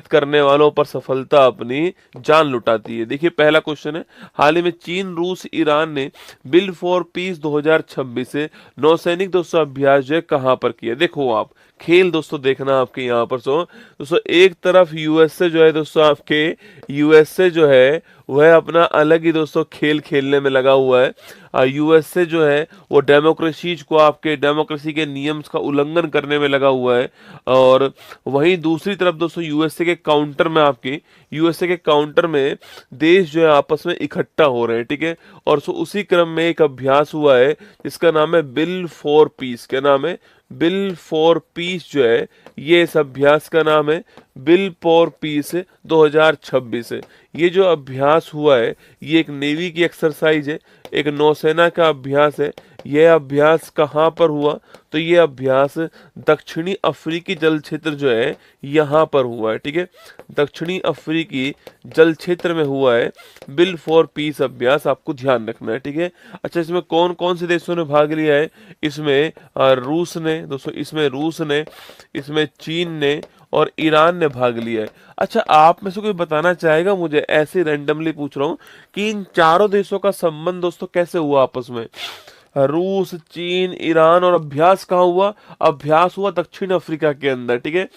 करने वालों पर सफलता अपनी जान लुटाती है। देखिए पहला क्वेश्चन है, हाल ही में चीन, रूस, ईरान ने बिल फॉर पीस 2026 से नौसैनिक दोस्तों अभ्यास जो है कहाँ पर किया। देखो आप खेल दोस्तों देखना आपके यहाँ पर दोस्तों एक तरफ यूएसए जो है दोस्तों आपके यूएसए जो है वह अपना अलग ही दोस्तों खेल खेलने में लगा हुआ है। यूएसए जो है वो डेमोक्रेसीज को, आपके डेमोक्रेसी के नियम्स का उल्लंघन करने में लगा हुआ है। और वहीं दूसरी तरफ दोस्तों यूएसए के काउंटर में देश जो है आपस में इकट्ठा हो रहे हैं, ठीक है। और उसी क्रम में एक अभ्यास हुआ है जिसका नाम है बिल फॉर पीस। क्या नाम है? बिल फॉर पीस जो है ये इस अभ्यास का नाम है, बिल फॉर पीस 2026 है। ये जो अभ्यास हुआ है ये एक नेवी की एक्सरसाइज है, एक नौसेना का अभ्यास है। यह अभ्यास कहाँ पर हुआ? तो ये अभ्यास दक्षिणी अफ्रीकी जल क्षेत्र जो है यहाँ पर हुआ है, ठीक है। दक्षिणी अफ्रीकी जल क्षेत्र में हुआ है बिल फॉर पीस अभ्यास, आपको ध्यान रखना है, ठीक है। अच्छा, इसमें कौन कौन से देशों ने भाग लिया है? इसमें रूस ने दोस्तों, इसमें चीन ने और ईरान ने भाग लिया है। अच्छा, आप में से कोई बताना चाहेगा मुझे, ऐसे रैंडमली पूछ रहा हूँ, कि इन चारों देशों का संबंध दोस्तों कैसे हुआ आपस में? रूस, चीन, ईरान, और अभ्यास कहाँ हुआ? अभ्यास हुआ दक्षिण अफ्रीका के अंदर, ठीक है।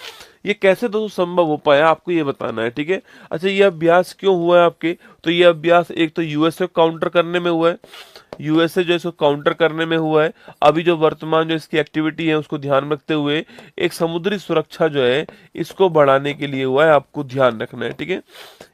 ये कैसे दोस्तों संभव हो पाया, आपको ये बताना है, ठीक है। अच्छा, ये अभ्यास क्यों हुआ है आपके? तो ये अभ्यास एक तो यूएसए को काउंटर करने में हुआ है, यूएसए जो है इसको काउंटर करने में हुआ है। अभी जो वर्तमान जो इसकी एक्टिविटी है उसको ध्यान में रखते हुए एक समुद्री सुरक्षा जो है इसको बढ़ाने के लिए हुआ है, आपको ध्यान रखना है, ठीक है।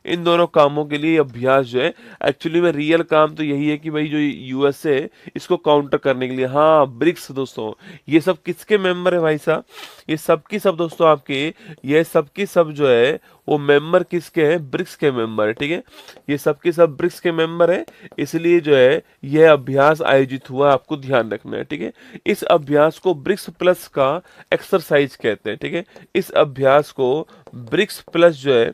इन दोनों कामों के लिए अभ्यास जो है, एक्चुअली में रियल काम तो यही है कि भाई जो यूएसए इसको काउंटर करने के लिए। हाँ, ब्रिक्स दोस्तों, ये सब किसके मेंबर है भाई साहब? ये सब की सब दोस्तों आपके, ये सब की सब जो है वो मेंबर किसके हैं? ब्रिक्स के मेंबर है, ठीक है। ये सब के सब ब्रिक्स के मेंबर है, इसलिए जो है यह अभ्यास आयोजित हुआ, आपको ध्यान रखना है, ठीक है। इस अभ्यास को ब्रिक्स प्लस का एक्सरसाइज कहते हैं, ठीक है। इस अभ्यास को ब्रिक्स प्लस जो है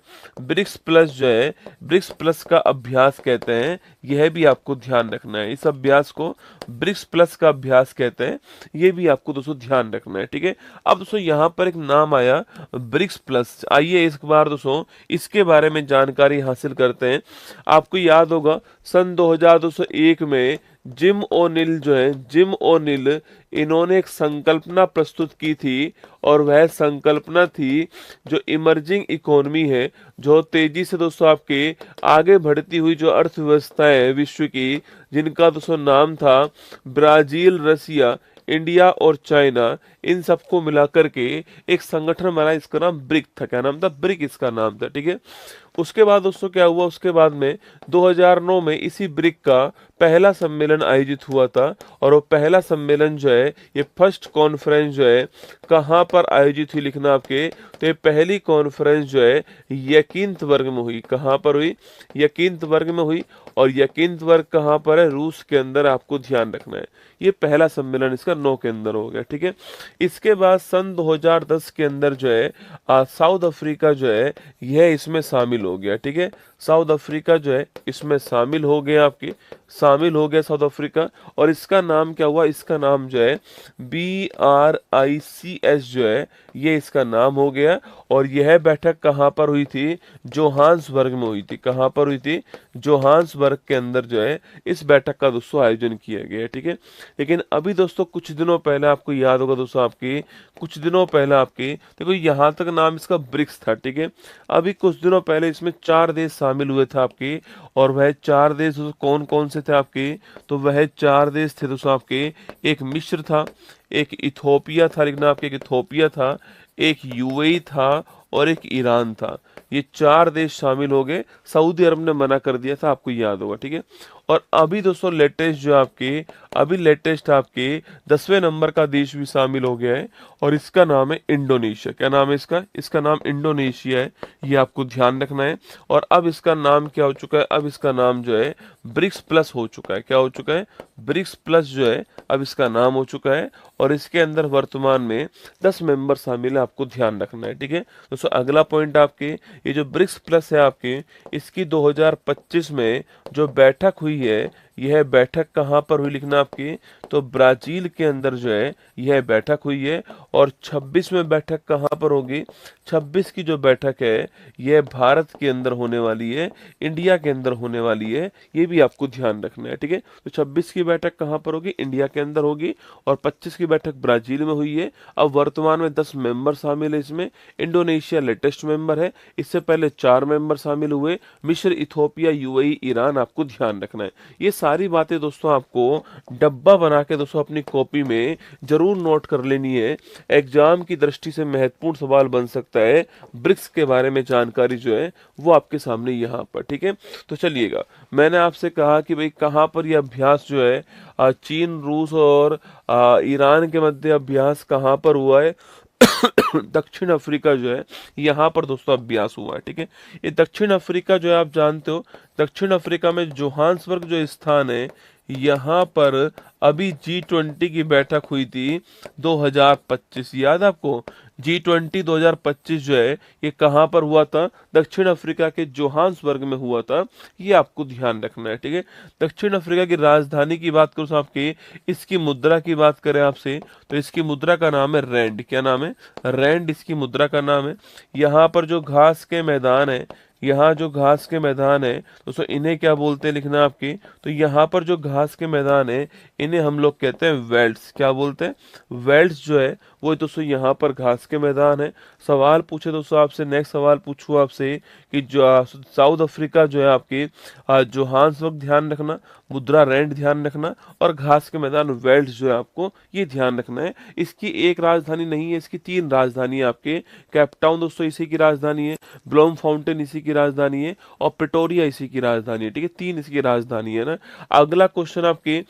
ब्रिक्स प्लस का अभ्यास कहते हैं, यह भी आपको ध्यान रखना है। इस अभ्यास को ब्रिक्स प्लस का अभ्यास कहते हैं, यह भी आपको दोस्तों ध्यान रखना है, ठीक है। अब दोस्तों यहाँ पर एक नाम आया ब्रिक्स प्लस, आइए इस बार दोस्तों इसके बारे में जानकारी हासिल करते हैं। आपको याद होगा सन 2001 में जिम ओनिल इन्होंने एक संकल्पना प्रस्तुत की थी, और वह संकल्पना थी जो इमर्जिंग इकोनॉमी है, जो तेजी से दोस्तों आपके आगे बढ़ती हुई जो अर्थव्यवस्थाएं हैं विश्व की, जिनका दोस्तों नाम था ब्राजील, रसिया, इंडिया और चाइना, इन सबको मिलाकर के एक संगठन बना, इसका नाम ब्रिक था। क्या नाम था? ब्रिक इसका नाम था, ठीक है। उसके बाद दोस्तों क्या हुआ? उसके बाद में 2009 में इसी ब्रिक का पहला सम्मेलन आयोजित हुआ था, और वो पहला सम्मेलन जो है, ये फर्स्ट कॉन्फ्रेंस जो है कहाँ पर आयोजित हुई, लिखना आपके। तो ये पहली कॉन्फ्रेंस जो है यकीनतवर्ग में हुई। कहाँ पर हुई? यकीनतवर्ग में हुई। और यकीनतवर्ग कहाँ पर है? रूस के अंदर, आपको ध्यान रखना है। ये पहला सम्मेलन इसका 9 के अंदर हो गया, ठीक है। इसके बाद सन 2010 के अंदर जो है साउथ अफ्रीका जो है यह इसमें शामिल हो गया, ठीक है। साउथ अफ्रीका जो है इसमें शामिल हो गया, आपके शामिल हो गया साउथ अफ्रीका। और इसका नाम क्या हुआ? इसका नाम जो है BRICS जो है ये इसका नाम हो गया। और यह बैठक कहाँ पर हुई थी? जोहान्सबर्ग में हुई थी। कहाँ पर हुई थी? जोहान्सबर्ग के अंदर जो है इस बैठक का दोस्तों आयोजन किया गया, ठीक है। लेकिन अभी दोस्तों कुछ दिनों पहले, आपको याद होगा दोस्तों, कुछ दिनों पहले देखो यहाँ तक नाम इसका ब्रिक्स था, ठीक है। अभी कुछ दिनों पहले इसमें 4 देश शामिल हुए थे आपके, और वह 4 देश कौन कौन से थे आपके? तो वह 4 देश थे दोस्तों आपके, एक मिस्र था, एक इथोपिया था, लिखना आपके, एक इथोपिया था, एक यूएई था, और एक ईरान था। ये 4 देश शामिल हो गए। सऊदी अरब ने मना कर दिया था, आपको याद होगा, ठीक है। और अभी दोस्तों लेटेस्ट आपके 10वें नंबर का देश भी शामिल हो गया है, और इसका नाम है इंडोनेशिया। क्या नाम है इसका? इसका नाम इंडोनेशिया है, ये आपको ध्यान रखना है। और अब इसका नाम क्या हो चुका है? अब इसका नाम जो है ब्रिक्स प्लस हो चुका है। क्या हो चुका है? ब्रिक्स प्लस जो है अब इसका नाम हो चुका है, और इसके अंदर वर्तमान में 10 मेंबर शामिल है, आपको ध्यान रखना है, ठीक है। दोस्तों अगला पॉइंट आपके, ये जो ब्रिक्स प्लस है आपके, इसकी 2025 में जो बैठक हुई है, यह बैठक कहाँ पर हुई लिखना आपकी, तो ब्राजील के अंदर जो है यह बैठक हुई है। और 26 में बैठक कहाँ पर होगी, 26 की जो बैठक है यह भारत के अंदर होने वाली है, इंडिया के अंदर होने वाली है, ये भी आपको ध्यान रखना है, ठीक है। तो 26 की बैठक कहाँ पर होगी, इंडिया के अंदर होगी, और 25 की बैठक ब्राजील में हुई है। अब वर्तमान में 10 मेंबर शामिल है इसमें। इंडोनेशिया लेटेस्ट मेंबर है, इससे पहले 4 मेंबर शामिल हुए, मिस्र, इथोपिया, यूएई, ईरान, आपको ध्यान रखना है। ये सारी बातें दोस्तों आपको डब्बा बना के दोस्तों अपनी कॉपी में जरूर नोट कर लेनी है। एग्जाम की दृष्टि से महत्वपूर्ण सवाल बन सकता है। ब्रिक्स के बारे में जानकारी जो है वो आपके सामने यहाँ पर, ठीक है। तो चलिएगा, मैंने आपसे कहा कि भाई कहाँ पर यह अभ्यास जो है चीन, रूस और ईरान के मध्य अभ्यास कहाँ पर हुआ है। दक्षिण अफ्रीका जो है यहाँ पर दोस्तों अभ्यास हुआ है, ठीक है। ये दक्षिण अफ्रीका जो है आप जानते हो, दक्षिण अफ्रीका में जोहान्सबर्ग जो स्थान है यहाँ पर अभी G20 की बैठक हुई थी 2025, याद है आपको। G20 2025 जो है ये कहाँ पर हुआ था, दक्षिण अफ्रीका के जोहान्सबर्ग में हुआ था, ये आपको ध्यान रखना है, ठीक है। दक्षिण अफ्रीका की राजधानी की बात करूँ साहब की, इसकी मुद्रा की बात करें आपसे, तो इसकी मुद्रा का नाम है रैंड। क्या नाम है, रैंड इसकी मुद्रा का नाम है। यहाँ पर जो घास के मैदान है, यहाँ जो घास के मैदान है दोस्तों, इन्हें क्या बोलते हैं लिखना आपकी, तो यहाँ पर जो घास के मैदान है इन्हें हम लोग कहते हैं वेल्ड्स। क्या बोलते हैं, वेल्ड्स जो है वो दोस्तों यहाँ पर घास के मैदान है। सवाल पूछे दोस्तों आपसे, नेक्स्ट सवाल पूछूं आपसे कि जो साउथ अफ्रीका जो है आपकी जोहान्सबर्ग ध्यान रखना, मुद्रा रैंड ध्यान रखना, और घास के मैदान वेल्ड्स जो है आपको ये ध्यान रखना है। इसकी एक राजधानी नहीं है, इसकी 3 राजधानी है आपके। कैपटाउन दोस्तों इसी की राजधानी है, ब्लूम फाउंटेन इसी की राजधानी है, और प्रिटोरिया इसी की राजधानी है, ठीक है। 3 इसकी राजधानी है ना। अगला क्वेश्चन आपके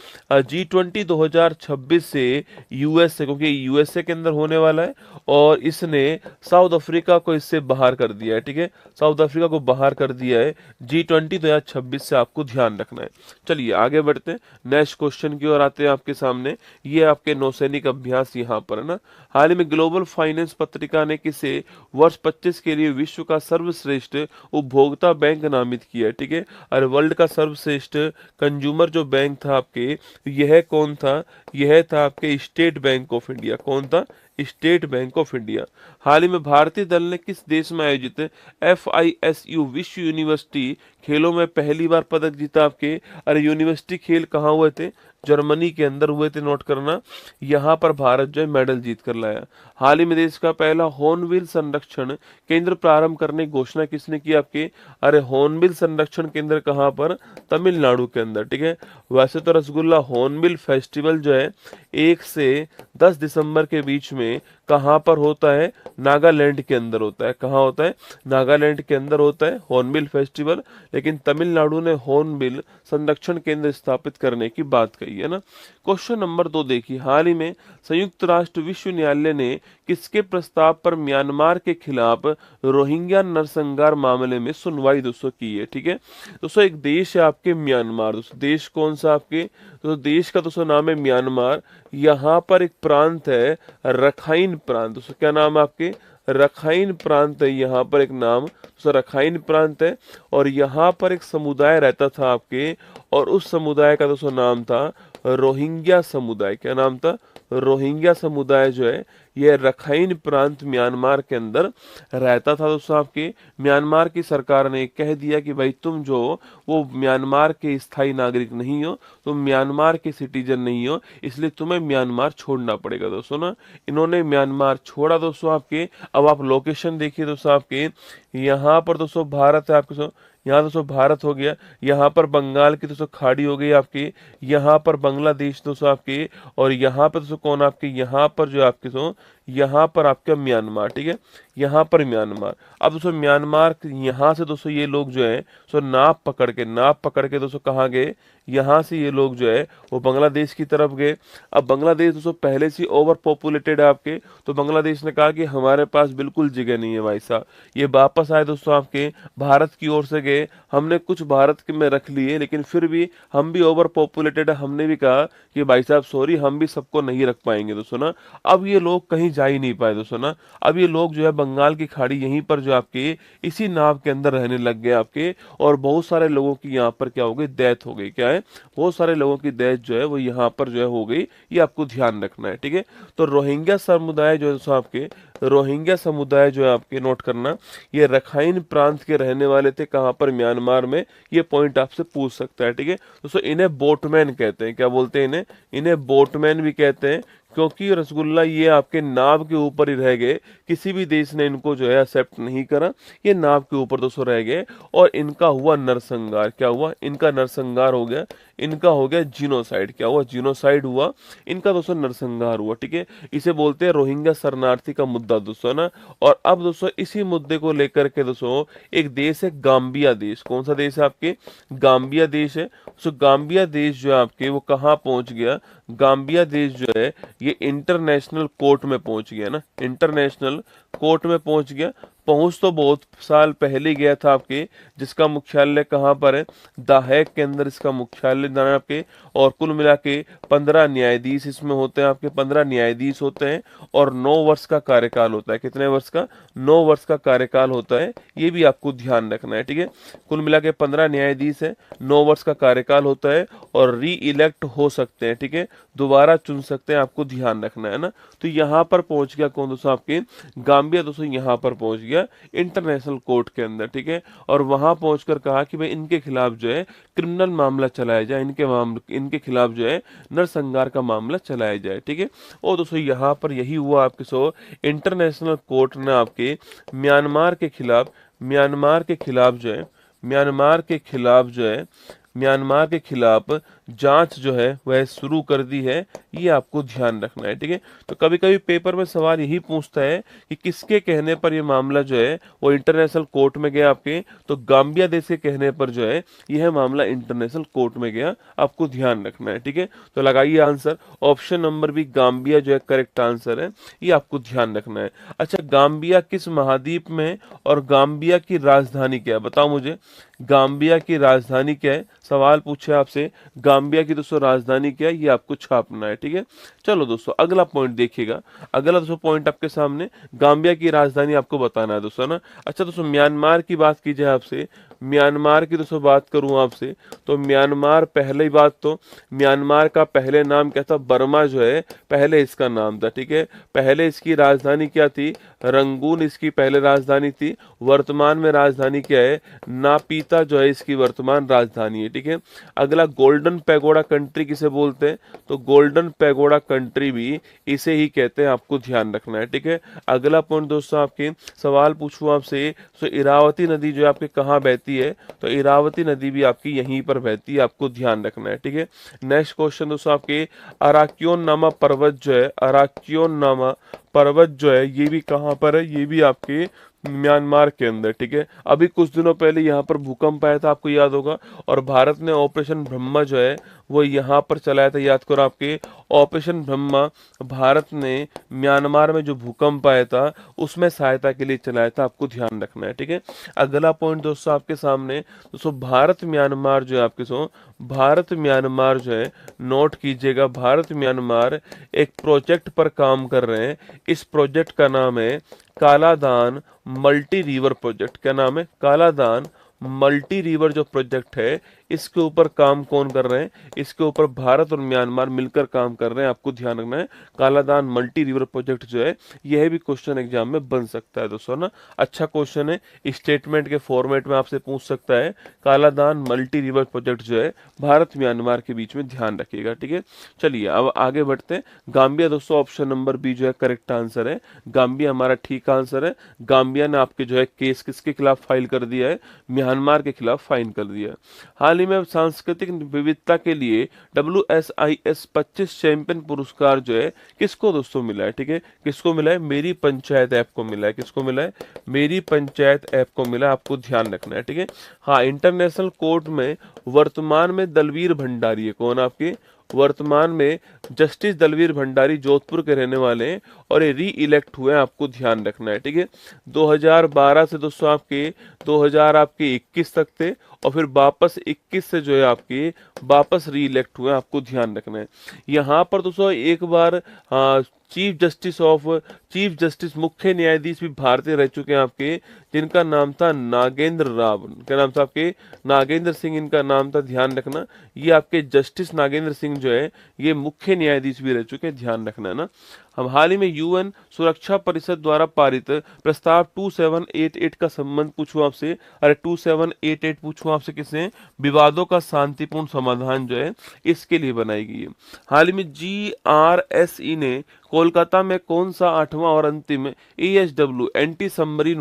G20 2026 से यूएसए, क्योंकि यूएसए के अंदर होने वाला है और इसने साउथ अफ्रीका को इससे बाहर कर दिया है, ठीक है। साउथ अफ्रीका को बाहर कर दिया है G20 2026 से, आपको ध्यान रखना है। चलिए आगे बढ़ते हैं, नेक्स्ट क्वेश्चन की ओर आते हैं आपके सामने। ये आपके नौसैनिक अभ्यास यहाँ पर है ना। हाल ही में ग्लोबल फाइनेंस पत्रिका ने किसे वर्ष 25 के लिए विश्व का सर्वश्रेष्ठ उपभोक्ता बैंक नामित किया है, ठीक है। और वर्ल्ड का सर्वश्रेष्ठ कंज्यूमर जो बैंक था आपके, यह कौन था, यह था आपके स्टेट बैंक ऑफ इंडिया। कौन था, स्टेट बैंक ऑफ इंडिया। हाल ही में भारतीय दल ने किस देश में आयोजित FISU विश्व यूनिवर्सिटी खेलों में पहली बार पदक जीता आपके। अरे यूनिवर्सिटी खेल कहाँ हुए थे, जर्मनी के अंदर हुए थे, नोट करना। यहाँ पर भारत जो है मेडल जीत कर लाया। हाल ही में देश का पहला हॉर्नबिल संरक्षण केंद्र प्रारंभ करने की घोषणा किसने की आपके। अरे हॉर्नबिल संरक्षण केंद्र कहाँ पर, तमिलनाडु के अंदर, ठीक है। वैसे तो रसगुल्ला हॉर्नबिल फेस्टिवल जो है 1 से 10 दिसंबर के बीच में कहाँ पर होता है, नागालैंड के अंदर होता है। कहाँ होता है, नागालैंड के अंदर होता है हॉर्नबिल फेस्टिवल। लेकिन तमिलनाडु ने हॉर्नबिल संरक्षण केंद्र स्थापित करने की बात कही है ना। क्वेश्चन नंबर 2 देखिए, हाल ही में संयुक्त राष्ट्र विश्व न्यायालय ने किसके प्रस्ताव पर म्यांमार के खिलाफ रोहिंग्या नरसंहार मामले में सुनवाई दोस्तों की है, ठीक है। दोस्तों एक देश है आपके म्यांमार, दोस्तों देश कौन सा आपके, तो देश का दोस्तों नाम है म्यांमार। यहाँ पर एक प्रांत है रखाइन प्रांत, दोस्तों क्या नाम है आपके, रखाइन प्रांत है यहाँ पर एक नाम, तो रखाइन प्रांत है। और यहाँ पर एक समुदाय रहता था आपके, और उस समुदाय का दोस्तों नाम था रोहिंग्या समुदाय। क्या नाम था, रोहिंग्या समुदाय जो है यह रखाइन प्रांत म्यांमार के अंदर रहता था दोस्तों आपके। म्यांमार की सरकार ने कह दिया कि भाई तुम जो वो म्यांमार के स्थायी नागरिक नहीं हो, तुम म्यांमार के सिटीजन नहीं हो, इसलिए तुम्हें म्यांमार छोड़ना पड़ेगा दोस्तों ना। इन्होंने म्यांमार छोड़ा दोस्तों आपके। अब आप लोकेशन देखिए दोस्तों आपके, यहाँ पर दोस्तों भारत है आपके, यहाँ दोस्तों भारत हो गया, यहाँ पर बंगाल की दोस्तों खाड़ी हो गई आपकी, यहाँ पर बांग्लादेश दोस्तों आपके, और यहाँ पर दोस्तों कौन आपके, यहाँ पर जो आपके दोस्तों, यहाँ पर आपका म्यांमार, ठीक है, यहाँ पर म्यांमार। अब दोस्तों म्यांमार यहाँ से दोस्तों ये लोग जो है सो नाव पकड़ के दोस्तों कहाँ गए, यहाँ से ये लोग जो है वो बांग्लादेश की तरफ गए। अब बांग्लादेश दोस्तों पहले से ओवर पॉपुलेटेड है आपके, तो बांग्लादेश ने कहा कि हमारे पास बिल्कुल जगह नहीं है भाई साहब। ये वापस आए दोस्तों आपके, भारत की ओर से गए, हमने कुछ भारत के में रख लिए, लेकिन फिर भी हम भी ओवर पॉपुलेटेड है, हमने भी कहा कि भाई साहब सॉरी हम भी सबको नहीं रख पाएंगे दोस्तों ना। अब ये लोग कहीं जा ही नहीं पाए दोस्तों ना। अब ये लोग जो है बंगाल की खाड़ी यहीं पर जो आपके इसी नाव के अंदर रहने लग गए आपके, और बहुत सारे लोगों की यहाँ पर क्या हो गई, डेथ हो गई। क्या है, बहुत सारे लोगों की डेथ जो है वो यहाँ पर जो है हो गई। ये आपको ध्यान रखना है, ठीक है। तो रोहिंग्या समुदाय जो है दोस्तों आपके, रोहिंग्या समुदाय जो है आपके, नोट करना, ये रखाइन प्रांत के रहने वाले थे। कहाँ पर, म्यांमार में। ये पॉइंट आपसे पूछ सकता है, ठीक है दोस्तों। इन्हें बोटमैन कहते हैं। क्या बोलते हैं इन्हें? इन्हें बोटमैन भी कहते हैं, क्योंकि रसगुल्ला ये आपके नाव के ऊपर ही रह गए। किसी भी देश ने इनको जो है एक्सेप्ट नहीं करा। ये नाव के ऊपर दोस्तों रह गए, और इनका हुआ नरसंहार। क्या हुआ? इनका नरसंहार हो गया। इनका हो गया जीनोसाइड। क्या हुआ? जीनोसाइड हुआ। इनका दोस्तों नरसंहार हुआ, ठीक है। इसे बोलते हैं रोहिंग्या शरणार्थी का मुद्दा दोस्तों ना। और अब दोस्तों इसी मुद्दे को लेकर के दोस्तों एक देश है गाम्बिया देश। कौन सा देश है आपके? गाम्बिया देश है। सो गाम्बिया देश जो है आपके वो कहाँ पहुंच गया? गाम्बिया देश जो है ये इंटरनेशनल कोर्ट में पहुंच गया ना, इंटरनेशनल कोर्ट में पहुंच गया। पहुंच तो बहुत साल पहले गया था आपके, जिसका मुख्यालय कहाँ पर है? द हेग के अंदर इसका मुख्यालय है आपके। और कुल मिला के 15 न्यायाधीश इसमें होते हैं आपके, 15 न्यायाधीश होते हैं, और 9 वर्ष का कार्यकाल होता है। कितने वर्ष का? 9 वर्ष का कार्यकाल होता है। ये भी आपको ध्यान रखना है, ठीक है। कुल मिला के 15 न्यायाधीश है, 9 वर्ष का कार्यकाल होता है, और री इलेक्ट हो सकते हैं, ठीक है। दोबारा चुन सकते हैं, आपको ध्यान रखना है ना। तो यहाँ पर पहुंच गया कौन दोस्तों आपके? गाम्बिया दोस्तों यहाँ पर पहुंच गया इंटरनेशनल कोर्ट के अंदर, ठीक है। और वहां पहुंचकर कहा कि भाई इनके खिलाफ जो है क्रिमिनल मामला चलाया जाए, इनके खिलाफ जो है नरसंहार का मामला चलाया जाए, ठीक है। और दोस्तों यहाँ पर यही हुआ आपके। इंटरनेशनल कोर्ट ने आपके म्यांमार के खिलाफ, म्यांमार के खिलाफ जो है, म्यांमार के खिलाफ जो है, म्यांमार के खिलाफ जांच जो है वह शुरू कर दी है। ये आपको ध्यान रखना है, ठीक है। तो कभी कभी पेपर में सवाल यही पूछता है कि किसके कहने पर ये मामला जो है वो इंटरनेशनल कोर्ट में गया आपके। तो गाम्बिया देश के कहने पर जो है यह मामला इंटरनेशनल कोर्ट में गया। आपको ध्यान रखना है, ठीक है। तो लगाइए answer, option number B Gambia जो है करेक्ट आंसर है। ये आपको ध्यान रखना है। अच्छा, गाम्बिया किस महाद्वीप में है, और गाम्बिया की राजधानी क्या है? बताओ मुझे, गाम्बिया की राजधानी क्या है? सवाल पूछे आपसे, गाम्बिया की दोस्तों राजधानी क्या है? ये आपको छापना है, ठीक है। चलो दोस्तों अगला पॉइंट देखिएगा। अगला दोस्तों पॉइंट आपके सामने, गाम्बिया की राजधानी आपको बताना है दोस्तों ना। अच्छा दोस्तों, म्यांमार की बात की जाए आपसे, म्यांमार की दोस्तों बात करूं आपसे, तो म्यांमार, पहले ही बात तो म्यांमार का पहले नाम क्या था? बर्मा जो है पहले इसका नाम था, ठीक है। पहले इसकी राजधानी क्या थी? रंगून इसकी पहले राजधानी थी। वर्तमान में राजधानी क्या है? नापीता जो है इसकी वर्तमान राजधानी है, ठीक है। अगला, गोल्डन पैगोडा कंट्री किसे बोलते हैं? तो गोल्डन पैगोडा कंट्री भी इसे ही कहते हैं। आपको ध्यान रखना है, ठीक है। अगला पॉइंट दोस्तों आपके, सवाल पूछूं आपसे, तो इरावती नदी जो है आपके कहाँ बहती है? तो इरावती नदी भी आपकी यहीं पर बहती है। आपको ध्यान रखना है, ठीक है। नेक्स्ट क्वेश्चन दोस्तों आपके, अराक्योन नामा पर्वत जो है, अराक्योन नामा पर्वत जो है ये भी कहाँ पर है? ये भी आपके म्यांमार के अंदर, ठीक है। अभी कुछ दिनों पहले यहाँ पर भूकंप आया था, आपको याद होगा, और भारत ने ऑपरेशन ब्रह्मा जो है वो यहाँ पर चलाया था। याद करो आपके, ऑपरेशन ब्रह्मा भारत ने म्यांमार में जो भूकंप आया था उसमें सहायता के लिए चलाया था। आपको ध्यान रखना है, ठीक है। अगला पॉइंट दोस्तों आपके सामने, दोस्तों भारत म्यांमार जो है आपके भारत म्यांमार जो है, नोट कीजिएगा, भारत म्यांमार एक प्रोजेक्ट पर काम कर रहे हैं। इस प्रोजेक्ट का नाम है कालादान मल्टी रिवर प्रोजेक्ट। क्या नाम है? कालादान मल्टी रिवर जो प्रोजेक्ट है, इसके ऊपर काम कौन कर रहे हैं? इसके ऊपर भारत और म्यांमार मिलकर काम कर रहे हैं। आपको ध्यान रखना है, कालादान मल्टी रिवर प्रोजेक्ट जो है यह भी क्वेश्चन एग्जाम में बन सकता है दोस्तों ना। अच्छा क्वेश्चन है, स्टेटमेंट के फॉर्मेट में आपसे पूछ सकता है। कालादान मल्टी रिवर प्रोजेक्ट जो है भारत म्यांमार के बीच में, ध्यान रखिएगा, ठीक है। चलिए अब आगे बढ़ते हैं। गाम्बिया दोस्तों ऑप्शन नंबर बी जो है करेक्ट आंसर है। गाम्बिया हमारा ठीक आंसर है। गाम्बिया ने आपके जो है केस किसके खिलाफ फाइल कर दिया है? म्यांमार के खिलाफ फाइन कर दिया है। हाल ही में सांस्कृतिक विविधता के लिए WSIS 25 चैंपियन पुरस्कार जो है किसको दोस्तों मिला है? ठीक है, किसको मिला है? मेरी पंचायत ऐप को मिला है। किसको मिला है? मेरी पंचायत ऐप को मिला है। आपको ध्यान रखना है, ठीक है। हाँ, इंटरनेशनल कोर्ट में वर्तमान में दलवीर भंडारी है। कौन आपके? वर्तमान में जस्टिस दलवीर भंडारी जोधपुर के रहने वाले हैं और ये री इलेक्ट हुए हैं, आपको ध्यान रखना है, ठीक है। 2012 से दोस्तों आपके 2021 तक थे और फिर वापस 21 से जो है आपके वापस री इलेक्ट हुए हैं, आपको ध्यान रखना है। यहाँ पर दोस्तों एक बार चीफ जस्टिस मुख्य न्यायाधीश भी भारतीय रह चुके हैं आपके, जिनका नाम था नागेंद्र राव। क्या नाम था आपके? नागेंद्र सिंह इनका नाम था, ध्यान रखना। ये आपके जस्टिस नागेंद्र सिंह जो है ये मुख्य न्यायाधीश भी रह चुके हैं, ध्यान रखना है ना। हम हाल ही में यूएन सुरक्षा परिषद द्वारा पारित प्रस्ताव 2788 का संबंध पूछूं आपसे। अरे 2788 पूछूं आपसे किसने? विवादों का शांतिपूर्ण समाधान जो है इसके लिए बनाई गई है। हाल ही में GRSE ने कोलकाता में कौन सा 8वां और अंतिम ESW एंटी सबमरीन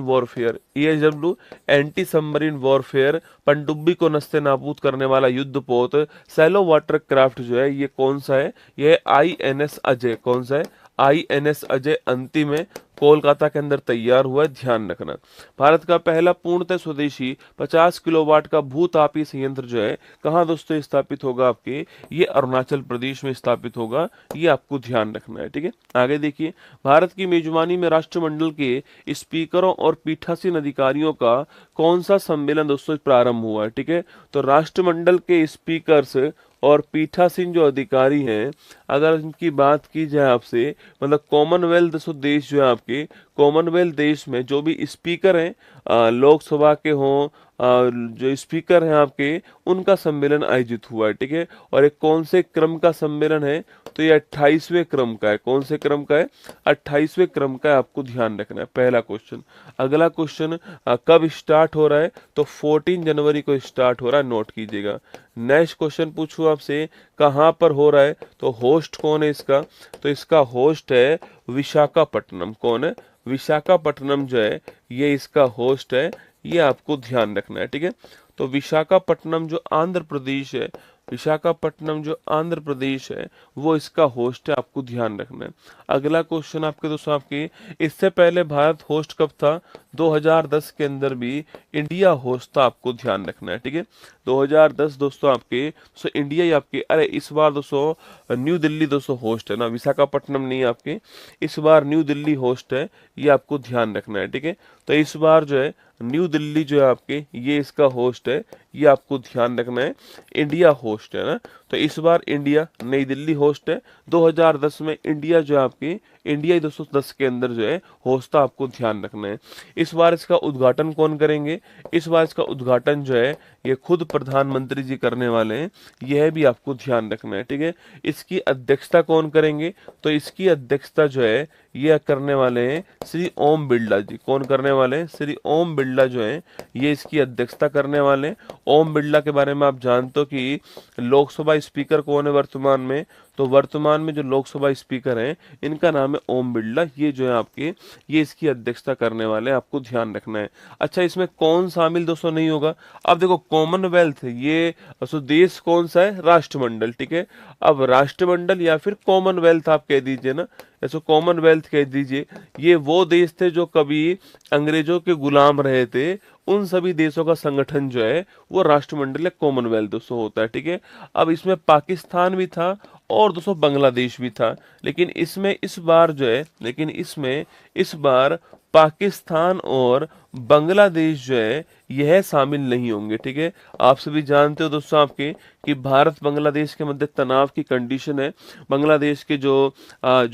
वॉरफेयर पनडुब्बी को नस्ते नाबूद करने वाला युद्धपोत सैलो वाटर क्राफ्ट जो है ये कौन सा है? ये INS अजय। कौन सा है? INS अजय अंतिम है, कोलकाता के अंदर तैयार हुआ है, ध्यान रखना। भारत का पहला पूर्णतः स्वदेशी 50 किलोवाट का भूतापीय संयंत्र जो है कहाँ दोस्तों स्थापित होगा? आपके ये अरुणाचल प्रदेश में स्थापित होगा, ये आपको ध्यान रखना है, ठीक है। आगे देखिए, भारत की मेजबानी में राष्ट्रमंडल के स्पीकरों और पीठासीन अधिकारियों का कौन सा सम्मेलन दोस्तों प्रारंभ हुआ है? ठीक है, तो राष्ट्रमंडल के स्पीकर्स और पीठासीन जो अधिकारी हैं, अगर इनकी बात की जाए आपसे, मतलब कॉमनवेल्थ देश जो है आपके, कॉमनवेल्थ देश में जो भी स्पीकर हैं लोकसभा के हों, जो स्पीकर हैं आपके, उनका सम्मेलन आयोजित हुआ है, ठीक है। और एक कौन से क्रम का सम्मेलन है? तो ये 28वें क्रम का है। कौन से क्रम का है? 28वें क्रम का है, आपको ध्यान रखना है, पहला क्वेश्चन। अगला क्वेश्चन, कब स्टार्ट हो रहा है? तो 14 जनवरी को स्टार्ट हो रहा है, नोट कीजिएगा। नेक्स्ट क्वेश्चन पूछूं आपसे, कहाँ पर हो रहा है? तो होस्ट कौन है इसका? तो इसका होस्ट है विशाखापट्टनम। कौन है? विशाखापट्टनम जो है ये इसका होस्ट है, ये आपको ध्यान रखना है, ठीक है। तो विशाखापट्टनम जो आंध्र प्रदेश है, विशाखापट्टनम जो आंध्र प्रदेश है वो इसका होस्ट है, आपको ध्यान रखना है। अगला क्वेश्चन आपके दोस्तों, आपके इससे पहले भारत होस्ट कब था? 2010 के अंदर भी इंडिया होस्ट था, आपको ध्यान रखना है, ठीक है। 2010 दोस्तों आपके इंडिया ही आपके, अरे इस बार दोस्तों न्यू दिल्ली दोस्तों होस्ट है ना, विशाखापट्टनम नहीं आपके, इस बार न्यू दिल्ली होस्ट है, ये आपको ध्यान रखना है, ठीक है। तो इस बार जो है न्यू दिल्ली जो है आपके ये इसका होस्ट है, ये आपको ध्यान रखना है। इंडिया होस्ट है ना, तो इस बार इंडिया नई दिल्ली होस्ट है। 2010 में इंडिया जो है आपकी, इंडिया ही 210 के अंदर जो है होस्ट था, आपको ध्यान रखना है। इस बार इसका उद्घाटन कौन करेंगे? इस बार इसका उद्घाटन जो है ये खुद प्रधानमंत्री जी करने वाले हैं, यह भी आपको ध्यान रखना है, ठीक है। इसकी अध्यक्षता कौन करेंगे? तो इसकी अध्यक्षता जो है ये करने वाले हैं श्री ओम बिरला जी। कौन करने वाले हैं? श्री ओम बिरला जो है ये इसकी अध्यक्षता करने वाले हैं। ओम बिरला के बारे में आप जानते हो कि लोकसभा स्पीकर कौन है वर्तमान में? तो वर्तमान में जो लोकसभा स्पीकर हैं इनका नाम है ओम बिरला, ये जो है आपके ये इसकी अध्यक्षता करने वाले हैं, आपको ध्यान रखना है। अच्छा, इसमें कौन शामिल दोस्तों नहीं होगा? अब देखो कॉमनवेल्थ ये देश कौन सा है? राष्ट्रमंडल, ठीक है। अब राष्ट्रमंडल या फिर कॉमनवेल्थ आप कह दीजिए ना, ऐसे कॉमनवेल्थ कह दीजिए, ये वो देश थे जो कभी अंग्रेजों के गुलाम रहे थे, उन सभी देशों का संगठन जो है वो राष्ट्रमंडल या कॉमनवेल्थ दोस्तों होता है, ठीक है। अब इसमें पाकिस्तान भी था और दोस्तों बांग्लादेश भी था, लेकिन इसमें इस बार जो है, लेकिन इसमें इस बार पाकिस्तान और बांग्लादेश जो है यह शामिल नहीं होंगे, ठीक है। आप सभी जानते हो दोस्तों आपके कि भारत बांग्लादेश के मध्य तनाव की कंडीशन है। बांग्लादेश के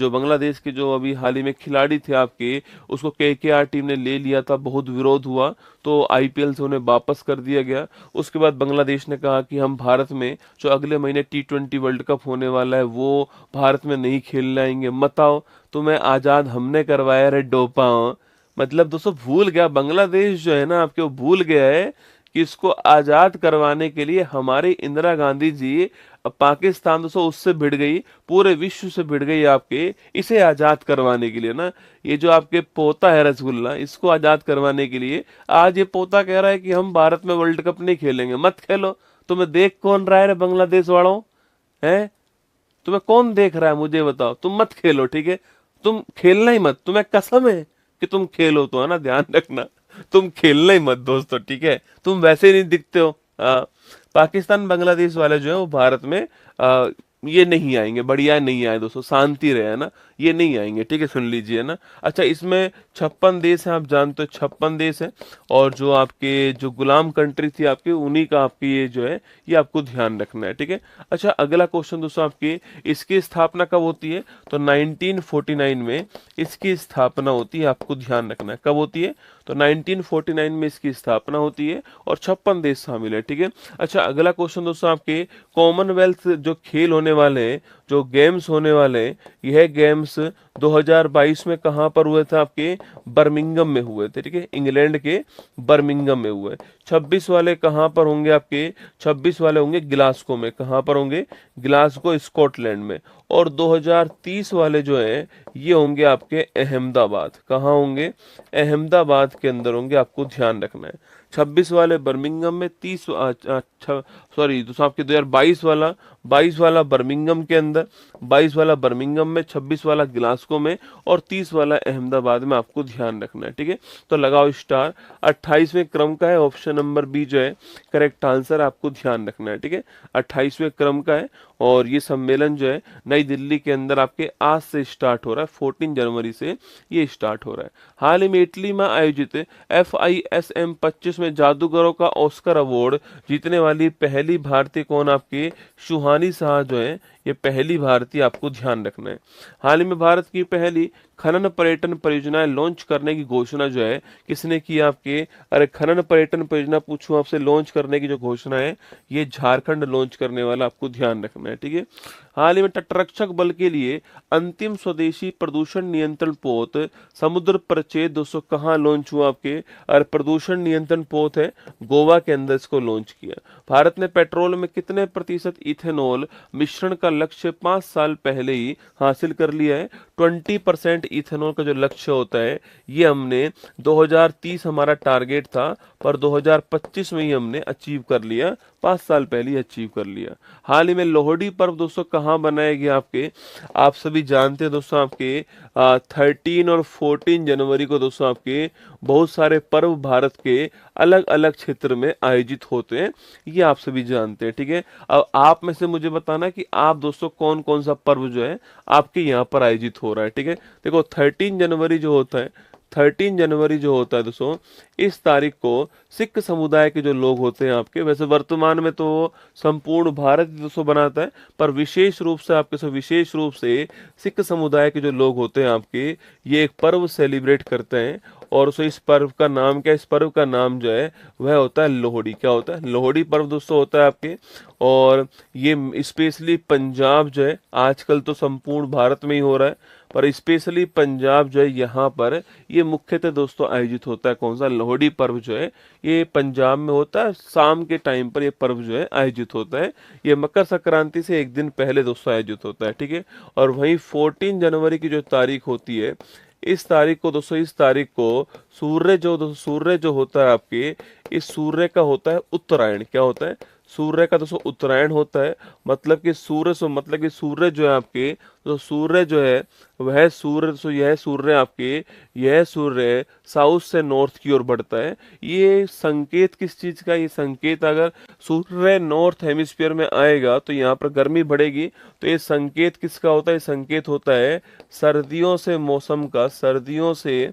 बांग्लादेश के जो अभी हाल ही में खिलाड़ी थे आपके, उसको KKR टीम ने ले लिया था, बहुत विरोध हुआ, तो IPL से उन्हें वापस कर दिया गया। उसके बाद बांग्लादेश ने कहा कि हम भारत में जो अगले महीने T20 वर्ल्ड कप होने वाला है वो भारत में नहीं खेलने आएंगे, मत आओ, तुम्हें आजाद हमने करवाया रे डोपा। मतलब दोस्तों भूल गया बांग्लादेश जो है ना आपके, वो भूल गया है कि इसको आजाद करवाने के लिए हमारी इंदिरा गांधी जी, पाकिस्तान दोस्तों उससे भिड़ गई, पूरे विश्व से भिड़ गई आपके इसे आजाद करवाने के लिए ना। ये जो आपके पोता है रसगुल्ला, इसको आजाद करवाने के लिए आज ये पोता कह रहा है कि हम भारत में वर्ल्ड कप नहीं खेलेंगे, मत खेलो। तुम्हें देख कौन रहा है बांग्लादेश वालों? है तुम्हें कौन देख रहा है मुझे बताओ? तुम मत खेलो, ठीक है, तुम खेलना ही मत, तुम्हें कसम है कि तुम खेलो तो, है ना, ध्यान रखना, तुम खेलना ही मत दोस्तों, ठीक है। तुम वैसे ही नहीं दिखते हो। पाकिस्तान बांग्लादेश वाले जो है वो भारत में ये नहीं आएंगे, बढ़िया नहीं आए दोस्तों, शांति रहे, है ना, ये नहीं आएंगे, ठीक है, सुन लीजिए, है ना। अच्छा, इसमें 56 देश हैं, आप जानते हो 56 देश हैं, और जो आपके जो गुलाम कंट्री थी आपकी, उन्हीं का आपकी ये जो है, ये आपको ध्यान रखना है, ठीक है। अच्छा, अगला क्वेश्चन दोस्तों, आपकी इसकी स्थापना कब होती है, तो 1949 में इसकी स्थापना होती है, आपको ध्यान रखना है, कब होती है, तो 1949 में इसकी स्थापना होती है, और 56 देश शामिल है, ठीक है। अच्छा, अगला क्वेश्चन दोस्तों, आपके कॉमनवेल्थ जो खेल होने वाले हैं, जो गेम्स होने वाले हैं, यह गेम्स 2022 में कहाँ पर हुए थे, आपके बर्मिंघम में हुए थे, ठीक है, इंग्लैंड के बर्मिंघम में हुए। 26 वाले कहाँ पर होंगे आपके, 26 वाले होंगे ग्लासगो में, कहाँ पर होंगे, ग्लासगो स्कॉटलैंड में। और 2030 वाले जो हैं, ये होंगे आपके अहमदाबाद, कहाँ होंगे, अहमदाबाद के अंदर होंगे, आपको ध्यान रखना है। 26 वाले बर्मिंघम में, 30 सॉरी दोस्तों, आपके 2022 वाला, 22 वाला बर्मिंघम के अंदर, 22 वाला बर्मिंघम में, 26 वाला ग्लासगो में, और 30 वाला अहमदाबाद में, आपको ध्यान रखना है, ठीक है। तो लगाओ स्टार। 28वें क्रम का है, ऑप्शन नंबर बी जो है करेक्ट आंसर, आपको ध्यान रखना है, ठीक है। 28वें क्रम का है, और ये सम्मेलन जो है नई दिल्ली के अंदर आपके आज से स्टार्ट हो रहा है, 14 जनवरी से ये स्टार्ट हो रहा है। हाल ही में इटली में आयोजित FISM 25 में जादूगरों का ऑस्कर अवार्ड जीतने वाली पहली भारतीय कौन, आपके सुहानी शाह जो है, ये पहली भारतीय, आपको ध्यान रखना है। हाल ही में भारत की पहली खनन पर्यटन परियोजनाएं लॉन्च करने की घोषणा जो है किसने की, आपके, अरे खनन पर्यटन परियोजना पूछूं आपसे, लॉन्च करने की जो घोषणा है, ये झारखंड लॉन्च करने वाला, आपको ध्यान रखना है, ठीक है। हाल ही में तटरक्षक बल के लिए अंतिम स्वदेशी प्रदूषण नियंत्रण पोत समुद्र परिच्छेद 200 कहाँ लॉन्च हुआ, आपके, और प्रदूषण नियंत्रण पोत है गोवा के अंदर इसको लॉन्च किया। भारत ने पेट्रोल में कितने प्रतिशत इथेनॉल मिश्रण का लक्ष्य 5 साल पहले ही हासिल कर लिया है। 20% इथेनॉल का जो लक्ष्य होता है, ये हमने 2030 हमारा टारगेट था, पर 2025 में ही हमने अचीव कर लिया, 5 साल पहले ही अचीव कर लिया। हाल ही में लोहड़ी पर्व दोस्तों कहाँ बनाया गया, आपके, आप सभी जानते हैं दोस्तों, आपके 13 और 14 जनवरी को दोस्तों, आपके बहुत सारे पर्व भारत के अलग अलग क्षेत्र में आयोजित होते हैं, ये आप सभी जानते हैं, ठीक है। अब आप में से मुझे बताना कि आप दोस्तों कौन कौन सा पर्व जो है आपके यहाँ पर आयोजित हो रहा है, ठीक है। देखो 13 जनवरी जो होता है, 13 जनवरी जो होता है दोस्तों, इस तारीख को सिख समुदाय के जो लोग होते हैं आपके, वैसे वर्तमान में तो संपूर्ण भारत ही दोस्तों बनाता है, पर विशेष रूप से आपके विशेष रूप से सिख समुदाय के जो लोग होते हैं आपके, ये एक पर्व सेलिब्रेट करते हैं, और उसे इस पर्व का नाम क्या है, इस पर्व का नाम जो है वह होता है लोहड़ी। क्या होता है, लोहड़ी पर्व दोस्तों होता है आपके। और ये स्पेशली पंजाब जो है, आजकल तो संपूर्ण भारत में ही हो रहा है, पर स्पेशली पंजाब जो है यहाँ पर ये मुख्यतः दोस्तों आयोजित होता है, कौन सा, लोहड़ी पर्व जो है ये पंजाब में होता है, शाम के टाइम पर ये पर्व जो है आयोजित होता है। ये मकर संक्रांति से एक दिन पहले दोस्तों आयोजित होता है, ठीक है। और वहीं 14 जनवरी की जो तारीख होती है, इस तारीख को दोस्तों, इस तारीख को सूर्य जो होता है आपके, इस सूर्य का होता है उत्तरायण। क्या होता है, सूर्य का दोस्तों उत्तरायण होता है। मतलब कि मतलब कि सूर्य जो है आपके, तो सूर्य जो है वह सूर्य, तो यह सूर्य आपके, यह सूर्य साउथ से नॉर्थ की ओर बढ़ता है। ये संकेत किस चीज का, ये संकेत, अगर सूर्य नॉर्थ हेमिस्फीयर में आएगा तो यहाँ पर गर्मी बढ़ेगी, तो ये संकेत किसका होता है, ये संकेत होता है सर्दियों से मौसम का, सर्दियों से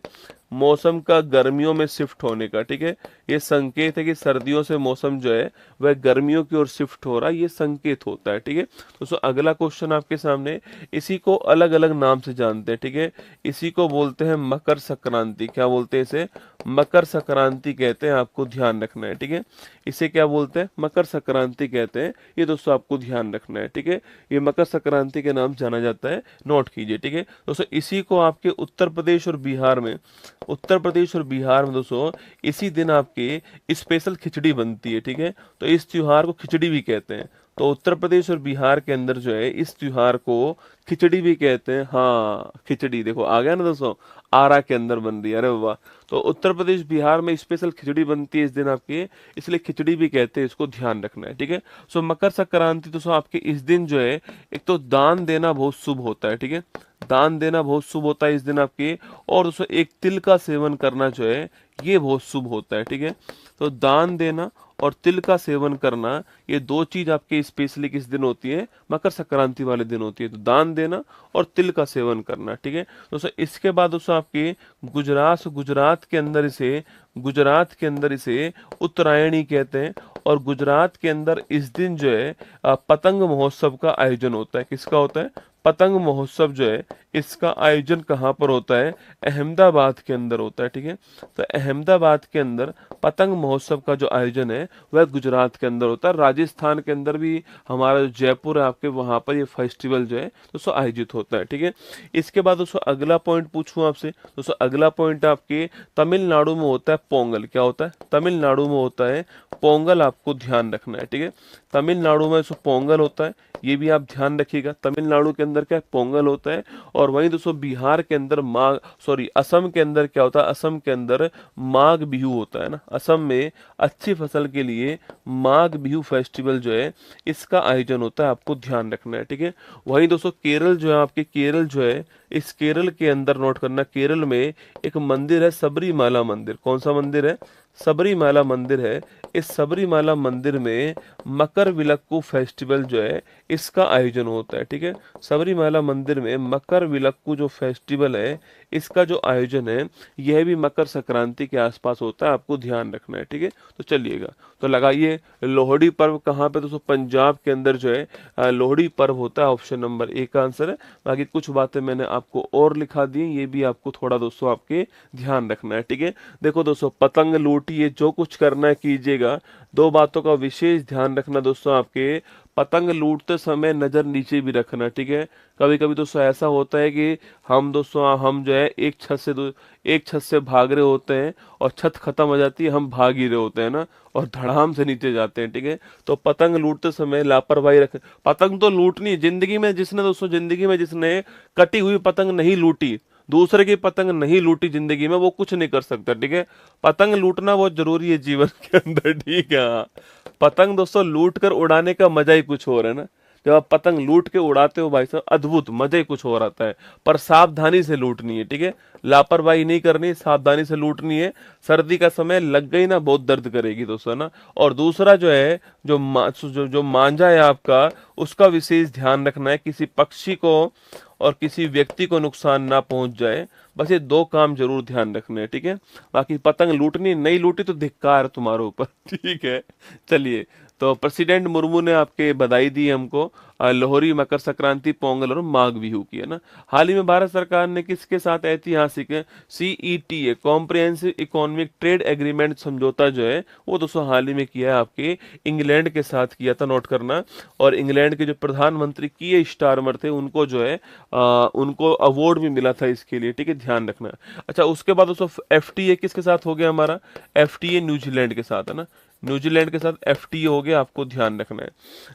मौसम का गर्मियों में शिफ्ट होने का, ठीक है। ये संकेत है कि सर्दियों से मौसम जो है वह गर्मियों की ओर शिफ्ट हो रहा है, ये संकेत होता है, ठीक है। दोस्तों अगला क्वेश्चन आपके सामने, इसी को अलग अलग नाम से जानते हैं, ठीक है। इसी को बोलते हैं मकर संक्रांति। क्या बोलते हैं इसे, मकर संक्रांति कहते हैं, आपको ध्यान रखना है, ठीक है। इसे क्या बोलते हैं, मकर संक्रांति कहते हैं, ये दोस्तों आपको ध्यान रखना है, ठीक है। ये मकर संक्रांति के नाम जाना जाता है, नोट कीजिए, ठीक है दोस्तों। इसी को आपके उत्तर प्रदेश और बिहार में, दोस्तों इसी दिन आपके स्पेशल खिचड़ी बनती है, ठीक है। तो इस त्योहार को खिचड़ी भी कहते हैं। तो उत्तर प्रदेश और बिहार के अंदर जो है इस त्योहार को खिचड़ी भी कहते हैं, हाँ खिचड़ी, देखो आ गया ना दोस्तों, आरा के अंदर बन रही है, अरे वाह। तो उत्तर प्रदेश बिहार में स्पेशल खिचड़ी बनती है इस दिन आपकी, इसलिए खिचड़ी भी कहते हैं, इसको ध्यान रखना है, ठीक है। सो मकर संक्रांति दोस्तों आपके इस दिन जो है, एक तो दान देना बहुत शुभ होता है, ठीक है, दान देना बहुत शुभ होता है इस दिन आपके। और दोस्तों एक तिल का सेवन करना जो है ये बहुत शुभ होता है, ठीक है। तो दान देना और तिल का सेवन करना, ये दो चीज आपके स्पेशली किस दिन होती है, मकर संक्रांति वाले दिन होती है। तो दान देना और तिल का सेवन करना, ठीक है दोस्तों। इसके बाद दोस्तों आपके गुजरात के अंदर इसे उत्तरायणी कहते हैं। और गुजरात के अंदर इस दिन जो है पतंग महोत्सव का आयोजन होता है। किसका होता है? पतंग महोत्सव जो है इसका आयोजन कहाँ पर होता है? अहमदाबाद के अंदर होता है, ठीक है। तो अहमदाबाद के अंदर पतंग महोत्सव का जो आयोजन है वह गुजरात के अंदर होता है। राजस्थान के अंदर भी हमारा जो जयपुर है आपके, वहां पर ये फेस्टिवल जो है दोस्तों आयोजित होता है, ठीक है। इसके बाद दोस्तों अगला पॉइंट पूछूं आपसे, दोस्तों अगला पॉइंट आपके तमिलनाडु में होता है पोंगल। क्या होता है? तमिलनाडु में होता है पोंगल, आपको ध्यान रखना है, ठीक है। तमिलनाडु में दोस्तों पोंगल होता है, ये भी आप ध्यान रखिएगा। तमिलनाडु के अंदर क्या है? पोंगल होता है। और वहीं दोस्तों बिहार के अंदर असम के अंदर क्या होता है? असम के अंदर माघ बिहू होता है ना। असम में अच्छी फसल के लिए माघ बिहू फेस्टिवल जो है इसका आयोजन होता है, आपको ध्यान रखना है, ठीक है। वहीं दोस्तों केरल जो है आपके, केरल जो है इस केरल के अंदर नोट करना, केरल में एक मंदिर है सबरीमाला मंदिर। कौन सा मंदिर है? सबरीमाला मंदिर है। इस सबरीमाला मंदिर में मकर विलक्कू फेस्टिवल जो है इसका आयोजन होता है, ठीक है। सबरीमाला मंदिर में मकर विलक्कू जो फेस्टिवल है इसका जो आयोजन है यह भी मकर संक्रांति के आसपास होता है, आपको ध्यान रखना है, ठीक है। तो चलिएगा, तो लगाइए लोहड़ी पर्व कहाँ पे? दोस्तों पंजाब के अंदर जो है लोहड़ी पर्व होता है, ऑप्शन नंबर ए का आंसर है। बाकी कुछ बातें मैंने आपको और लिखा दी, ये भी आपको थोड़ा दोस्तों आपके ध्यान रखना है, ठीक है। देखो दोस्तों पतंग लूटिए, जो कुछ करना है कीजिएगा, दो बातों का विशेष ध्यान रखना दोस्तों आपके, पतंग लूटते समय नजर नीचे भी रखना, ठीक है। कभी कभी दोस्तों ऐसा होता है कि हम जो है एक छत से भाग रहे होते हैं और छत खत्म हो जाती है, हम भाग ही रहे होते हैं ना, और धड़ाम से नीचे जाते हैं, ठीक है। तो पतंग लूटते समय लापरवाही रखें। पतंग तो लूटनी है, जिंदगी में जिसने कटी हुई पतंग नहीं लूटी, दूसरे की पतंग नहीं लूटी जिंदगी में, वो कुछ नहीं कर सकता, ठीक है। पतंग लूटना बहुत जरूरी है जीवन के अंदर, ठीक है। हाँ, पतंग दोस्तों लूट कर उड़ाने का मजा ही कुछ और है ना। जब आप पतंग लूट के उड़ाते हो भाई साहब, अद्भुत मजा ही कुछ और आता है। पर सावधानी से लूटनी है, ठीक है, लापरवाही नहीं करनी, सावधानी से लूटनी है। सर्दी का समय लग गई ना, बहुत दर्द करेगी दोस्तों ना। और दूसरा जो है जो मांझा है आपका, उसका विशेष ध्यान रखना है, किसी पक्षी को और किसी व्यक्ति को नुकसान ना पहुंच जाए। बस ये दो काम जरूर ध्यान रखने हैं, ठीक है। बाकी पतंग लूटनी नहीं लूटी तो धिक्कार तुम्हारे ऊपर, ठीक है। चलिए, तो प्रेसिडेंट मुर्मू ने आपके बधाई दी हमको लोहरी, मकर संक्रांति, पोंगल और माघ बिहू की, है ना। हाल ही में भारत सरकार ने किसके साथ ऐतिहासिक CETA comprehensive economic trade agreement समझौता जो है वो दोस्तों हाल ही में किया है, आपके इंग्लैंड के साथ किया था, नोट करना। और इंग्लैंड के जो प्रधानमंत्री किए स्टारमर थे उनको जो है उनको अवार्ड भी मिला था इसके लिए, ठीक है, ध्यान रखना। अच्छा, उसके बाद दोस्तों FTA किसके साथ हो गया हमारा? FTA न्यूजीलैंड के साथ, है ना। न्यूजीलैंड के साथ FTA हो गया, आपको ध्यान रखना है।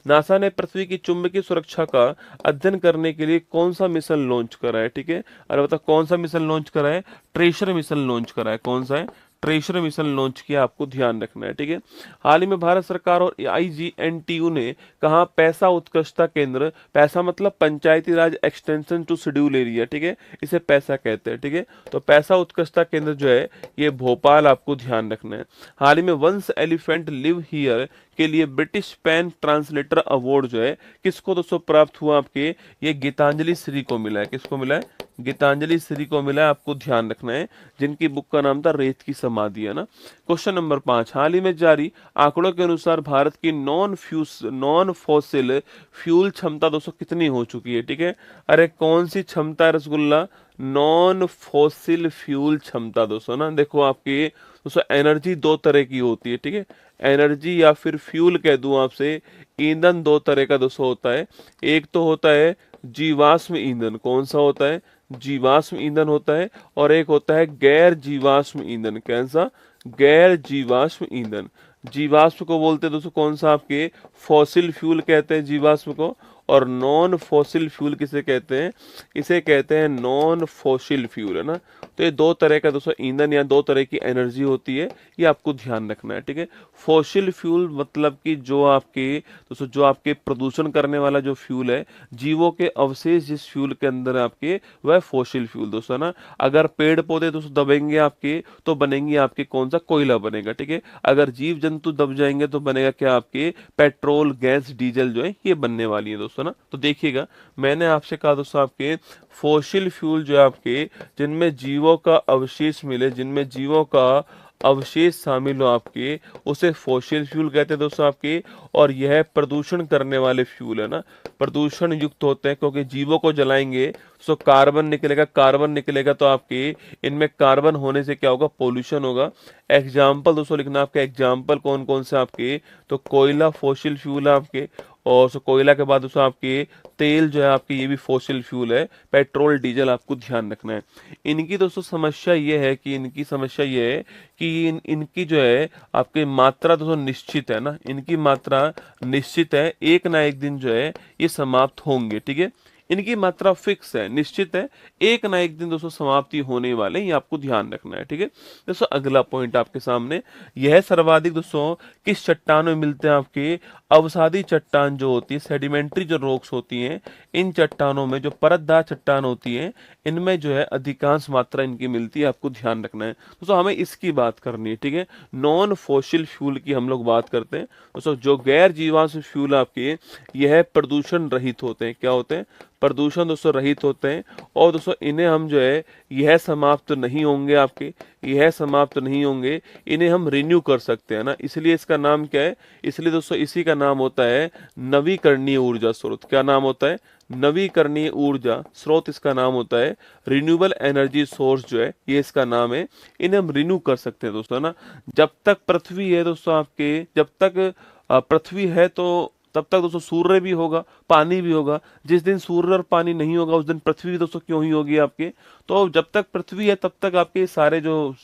नासा ने पृथ्वी की चुंबकीय सुरक्षा का अध्ययन करने के लिए कौन सा मिशन लॉन्च करा है, ठीक है। अरे बता, कौन सा मिशन लॉन्च करा है? ट्रेशर मिशन लॉन्च करा है। कौन सा है? ट्रेशर मिशन लॉन्च किया, आपको ध्यान रखना है, ठीक है। हाल ही में भारत सरकार और IGNTU ने कहा पैसा उत्कृष्टता केंद्र, पैसा मतलब पंचायती राज एक्सटेंशन टू शेड्यूल एरिया, ठीक है, इसे पैसा कहते हैं, ठीक है। तो पैसा उत्कृष्टता केंद्र जो है ये भोपाल, आपको ध्यान रखना है। हाल ही में वंस एलिफेंट लिव हियर के लिए ब्रिटिश पेन ट्रांसलेटर अवार्ड जो है किसको दोस्तों प्राप्त हुआ? आपके ये गीतांजलि श्री को मिला है। किसको मिला है? गीतांजलि श्री को मिला है, आपको ध्यान रखना है, जिनकी बुक का नाम था रेत की समाधि, है ना। क्वेश्चन नंबर 5, हाल ही में जारी आंकड़ों के अनुसार भारत की नॉन फॉसिल फ्यूल क्षमता दोस्तों कितनी हो चुकी है, ठीक है। अरे कौन सी क्षमता है रसगुल्ला? नॉन फॉसिल फ्यूल क्षमता दोस्तों ना। देखो आपकी दोस्तों एनर्जी दो तरह की होती है, ठीक है। एनर्जी या फिर फ्यूल कह दूं आपसे, ईंधन दो तरह का दोस्तों होता है। एक तो होता है जीवाश्म ईंधन। कौन सा होता है? जीवाश्म ईंधन होता है। और एक होता है गैर जीवाश्म ईंधन। कैसा? गैर जीवाश्म ईंधन। जीवाश्म को बोलते हैं दोस्तों कौन सा? आपके फॉसिल फ्यूल कहते हैं जीवाश्म को। और नॉन फॉसिल फ्यूल किसे कहते हैं? इसे कहते हैं नॉन फॉसिल फ्यूल, है ना। तो ये दो तरह का दोस्तों ईंधन या दो तरह की एनर्जी होती है, ये आपको ध्यान रखना है, ठीक है। फॉसिल फ्यूल मतलब कि जो आपके दोस्तों जो आपके प्रदूषण करने वाला जो फ्यूल है, जीवों के अवशेष जिस फ्यूल के अंदर है आपके, वह फॉसिल फ्यूल दोस्तों, है ना। अगर पेड़ पौधे दोस्तों दबेंगे आपके तो बनेंगे आपके कौन सा? कोयला बनेगा, ठीक है। अगर जीव जंतु दब जाएंगे तो बनेगा क्या? आपके पेट्रोल, गैस, डीजल जो है ये बनने वाली है दोस्तों, ना। तो देखिएगा, मैंने आपसे कहा दोस्तों आपके फॉसिल फ्यूल जो है आपके, जिनमें जीवों का अवशेष मिले, जिनमें जीवों का अवशेष शामिल हो आपके, उसे फॉसिल फ्यूल कहते हैं दोस्तों आपके। और यह प्रदूषण करने वाले फ्यूल, है ना, प्रदूषण युक्त होते हैं, क्योंकि जीवों को जलाएंगे तो कार्बन निकलेगा, कार्बन निकलेगा तो आपके इनमें कार्बन होने से क्या होगा? पोल्यूशन होगा। एग्जाम्पल दोस्तों लिखना आपके, एग्जाम्पल कौन कौन से आपके? तो कोयला फॉसिल फ्यूल है आपके, और कोयला के बाद दोस्तों आपके तेल जो है आपके, ये भी फॉसिल फ्यूल है। पेट्रोल, डीजल आपको ध्यान रखना है। इनकी दोस्तों समस्या ये है कि इनकी समस्या ये है कि इनकी जो है आपकी मात्रा दोस्तों निश्चित है, ना। इनकी मात्रा निश्चित है, एक ना एक दिन जो है ये समाप्त होंगे, ठीक है। इनकी मात्रा फिक्स है, निश्चित है, एक ना एक दिन दोस्तों समाप्ति होने वाले हैं, ये आपको ध्यान रखना है, ठीक है। दोस्तों अगला पॉइंट आपके सामने, यह सर्वाधिक दोस्तों किस चट्टान में मिलते हैं आपके? अवसादी चट्टान जो होती है, सेडिमेंट्री जो रॉक्स होती हैं, इन चट्टानों में जो परतदार चट्टान होती है, इनमें जो है अधिकांश मात्रा इनकी मिलती है, आपको ध्यान रखना है दोस्तों। हमें इसकी बात करनी है, ठीक है। नॉन फॉसिल फ्यूल की हम लोग बात करते हैं दोस्तों। जो गैर जीवाश्म फ्यूल आपके, यह प्रदूषण रहित होते हैं। क्या होते हैं? प्रदूषण दोस्तों रहित होते हैं। और दोस्तों इन्हें हम जो है, यह समाप्त नहीं होंगे आपके, यह समाप्त नहीं होंगे, इन्हें हम रिन्यू कर सकते हैं, ना। इसलिए इसका नाम क्या है? इसलिए दोस्तों इसी का नाम होता है नवीकरणीय ऊर्जा स्रोत। क्या नाम होता है? नवीकरणीय ऊर्जा स्रोत इसका नाम होता है। रिन्यूएबल एनर्जी सोर्स जो है, ये इसका नाम है। इन्हें हम रिन्यू कर सकते हैं दोस्तों, ना। जब तक पृथ्वी है दोस्तों आपके, जब तक पृथ्वी है तो तब तक दोस्तों सूर्य भी होगा, पानी भी होगा। जिस दिन सूर्य और पानी नहीं होगा, उस दिन पृथ्वी भी दोस्तों क्यों ही होगी आपके। तो जब तक पृथ्वी है तब तक आपके सारे जो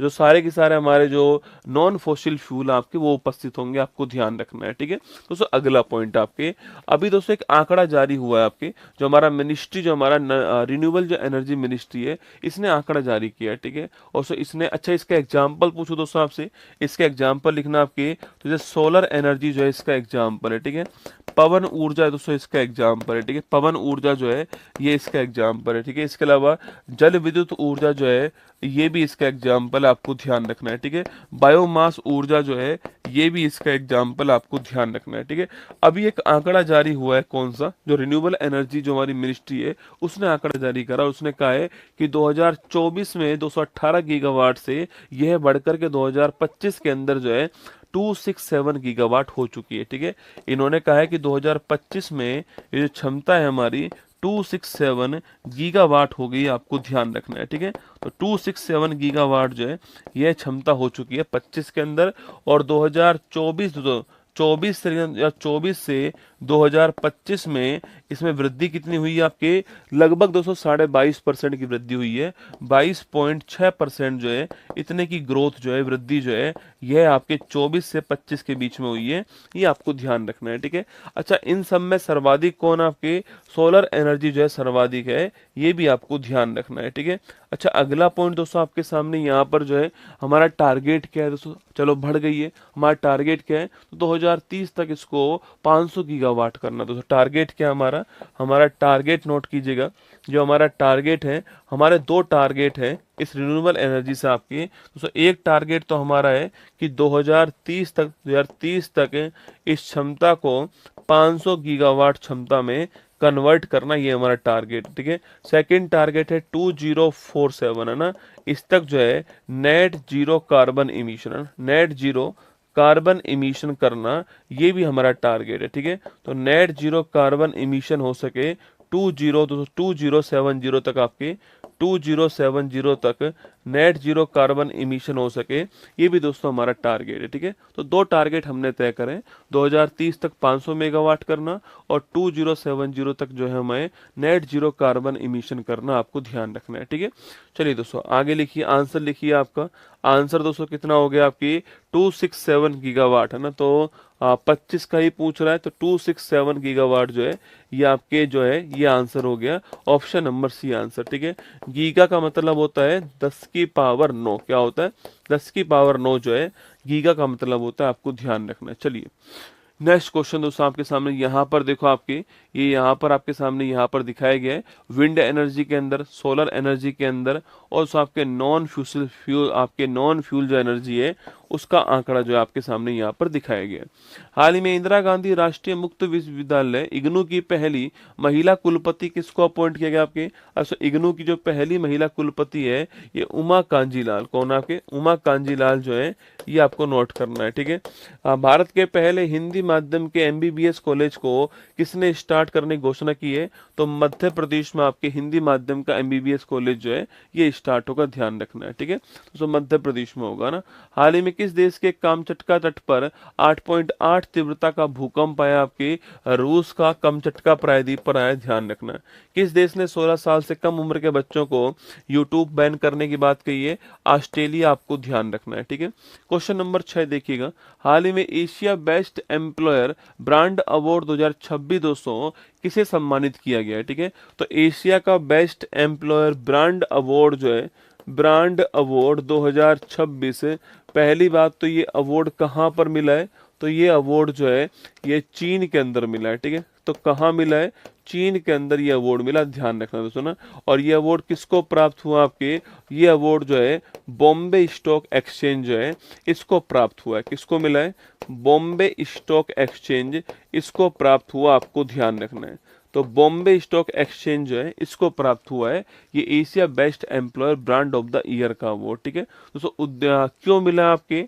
सारे के सारे हमारे जो नॉन फॉसिल फ्यूल आपके, वो उपस्थित होंगे, आपको ध्यान रखना है, ठीक है। दोस्तों अगला पॉइंट आपके, अभी दोस्तों एक आंकड़ा जारी हुआ है आपके, जो हमारा मिनिस्ट्री, जो हमारा रिन्यूएबल जो एनर्जी मिनिस्ट्री है, इसने आंकड़ा जारी किया है, ठीक है। और इसने, अच्छा इसका एग्जाम्पल पूछो दोस्तों आपसे, इसका एग्जाम्पल लिखना आपके, तो जैसे सोलर एनर्जी जो है इसका एग्जाम्पल है, ठीक है। पवन ऊर्जा है दोस्तों इसका एग्जाम्पल है, ठीक है। पवन ऊर्जा जो है ये इसका एग्जाम्पल है, ठीक है। इसके अलावा जल विद्युत ऊर्जा जो है, ये भी इसका एग्जाम्पल, आपको ध्यान रखना है, ठीक है। बायोमास ऊर्जा जो है, ये भी इसका एग्जाम्पल, आपको ध्यान रखना है, ठीक है। अभी एक आंकड़ा जारी हुआ है, कौन सा? जो रिन्यूएबल एनर्जी जो हमारी मिनिस्ट्री है, उसने आंकड़ा जारी करा। उसने कहा है कि 2024 में 218 गीगावाट से यह बढ़कर के 2025 के अंदर जो है 267 गीगावाट हो चुकी है, ठीक है। इन्होंने कहा है कि 2025 में ये जो क्षमता है हमारी 267 गीगावाट हो गई, आपको ध्यान रखना है, ठीक है। तो 267 गीगावाट जो है यह क्षमता हो चुकी है 25 के अंदर। और 2024 24 से या 24 से 2025 में इसमें वृद्धि कितनी हुई है आपके? लगभग 22.5% की वृद्धि हुई है। 22.6% जो है, इतने की ग्रोथ जो है, वृद्धि जो है, यह आपके 24 से 25 के बीच में हुई है, ये आपको ध्यान रखना है, ठीक है। अच्छा, इन सब में सर्वाधिक कौन आपके? सोलर एनर्जी जो है सर्वाधिक है, ये भी आपको ध्यान रखना है, ठीक है। अच्छा, अगला पॉइंट दोस्तों आपके सामने यहाँ पर जो है, हमारा टारगेट क्या है दोस्तों? चलो बढ़ गई है, हमारा टारगेट क्या है? तो 2030 तक इसको 500 गीगावाट करना। दोस्तों टारगेट क्या है हमारा? हमारा टारगेट नोट कीजिएगा, जो हमारा टारगेट है, हमारे दो टारगेट है इस रिन्यूएबल एनर्जी से आपके। दोस्तों एक टारगेट तो हमारा है कि 2030 तक इस क्षमता को 500 गीगावाट क्षमता में कन्वर्ट करना, ये हमारा टारगेट, ठीक है। सेकंड टारगेट है 2047, है ना, इस तक जो है net zero carbon emission, net zero carbon emission करना, ये भी हमारा टारगेट है, ठीक है। तो नेट जीरो कार्बन इमिशन हो सके 2070 तक आपके 2070 तक नेट जीरो कार्बन इमिशन हो सके, ये भी दोस्तों हमारा टारगेट है। ठीक है, तो दो टारगेट हमने तय करें, 2030 तक 500 मेगावाट करना और 2070 तक जो है हमें नेट जीरो कार्बन इमिशन करना, आपको ध्यान रखना है। ठीक है, चलिए दोस्तों आगे लिखिए, आंसर लिखिए। आपका आंसर दोस्तों कितना हो गया, आपकी 267 गीगावाट है ना, तो 25 का ही पूछ रहा है, तो 267 गीगावाट जो है ये आपके जो है ये आंसर हो गया, ऑप्शन नंबर सी आंसर। ठीक है, गीगा का मतलब होता है 10 की पावर 9, क्या होता है 10 की पावर 9 जो है गीगा का मतलब होता है, आपको ध्यान रखना है। चलिए नेक्स्ट क्वेश्चन दोस्तों आपके सामने यहाँ पर देखो, आपके ये यहाँ पर आपके सामने यहाँ पर दिखाया गया है, विंड एनर्जी के अंदर, सोलर एनर्जी के अंदर और आपके नॉन फ्यूसल फ्यूल, आपके नॉन फ्यूल जो एनर्जी है उसका आंकड़ा जो है आपके सामने यहाँ पर दिखाया गया है। हाल ही में इंदिरा गांधी राष्ट्रीय मुक्त विश्वविद्यालय इग्नू की पहली महिला कुलपति किसको अपॉइंट किया गया आपके, अच्छा इग्नू की जो पहली महिला कुलपति है ये उमा कांजीलाल, कौन आपके उमा कांजीलाल जो है, ये आपको नोट करना है। ठीक है, भारत के पहले हिंदी माध्यम के एमबीबीएस कॉलेज को किसने स्टार्ट करने की घोषणा की है, तो मध्य प्रदेश में आपके हिंदी माध्यम का एमबीबीएस कॉलेज जो है ये स्टार्ट होगा, ध्यान रखना है। ठीक है, तो मध्य प्रदेश में होगा ना। हाल ही में किस देश के कामचटका तट पर 8.8 तीव्रता का भूकंप आया, आपके रूस का कामचटका प्रायद्वीप पर आया, ध्यान रखना है। किस देश ने 16 साल से कम उम्र के बच्चों को यूट्यूब बैन करने की बात कही है, ऑस्ट्रेलिया, आपको ध्यान रखना है। ठीक है, क्वेश्चन नंबर 6 देखिएगा, हाल ही में Asia best employer brand award 2026 दोस्तों किसे सम्मानित किया गया है। ठीक है, तो एशिया का बेस्ट एम्प्लॉयर ब्रांड अवार्ड जो है, ब्रांड अवार्ड 2026, पहली बात तो ये अवार्ड कहाँ पर मिला है, तो ये अवार्ड जो है ये चीन के अंदर मिला है। ठीक है, तो कहाँ मिला है, चीन के अंदर ये अवार्ड मिला, ध्यान रखना दोस्तों ना। और ये अवार्ड किसको प्राप्त हुआ, आपके ये अवार्ड जो है बॉम्बे स्टॉक एक्सचेंज जो है इसको प्राप्त हुआ है, किसको मिला है, बॉम्बे स्टॉक एक्सचेंज इसको प्राप्त हुआ, आपको ध्यान रखना है। तो बॉम्बे स्टॉक एक्सचेंज जो है इसको प्राप्त हुआ है ये Asia best employer brand of the year का अवार्ड। ठीक है दोस्तों, क्यों मिला आपके,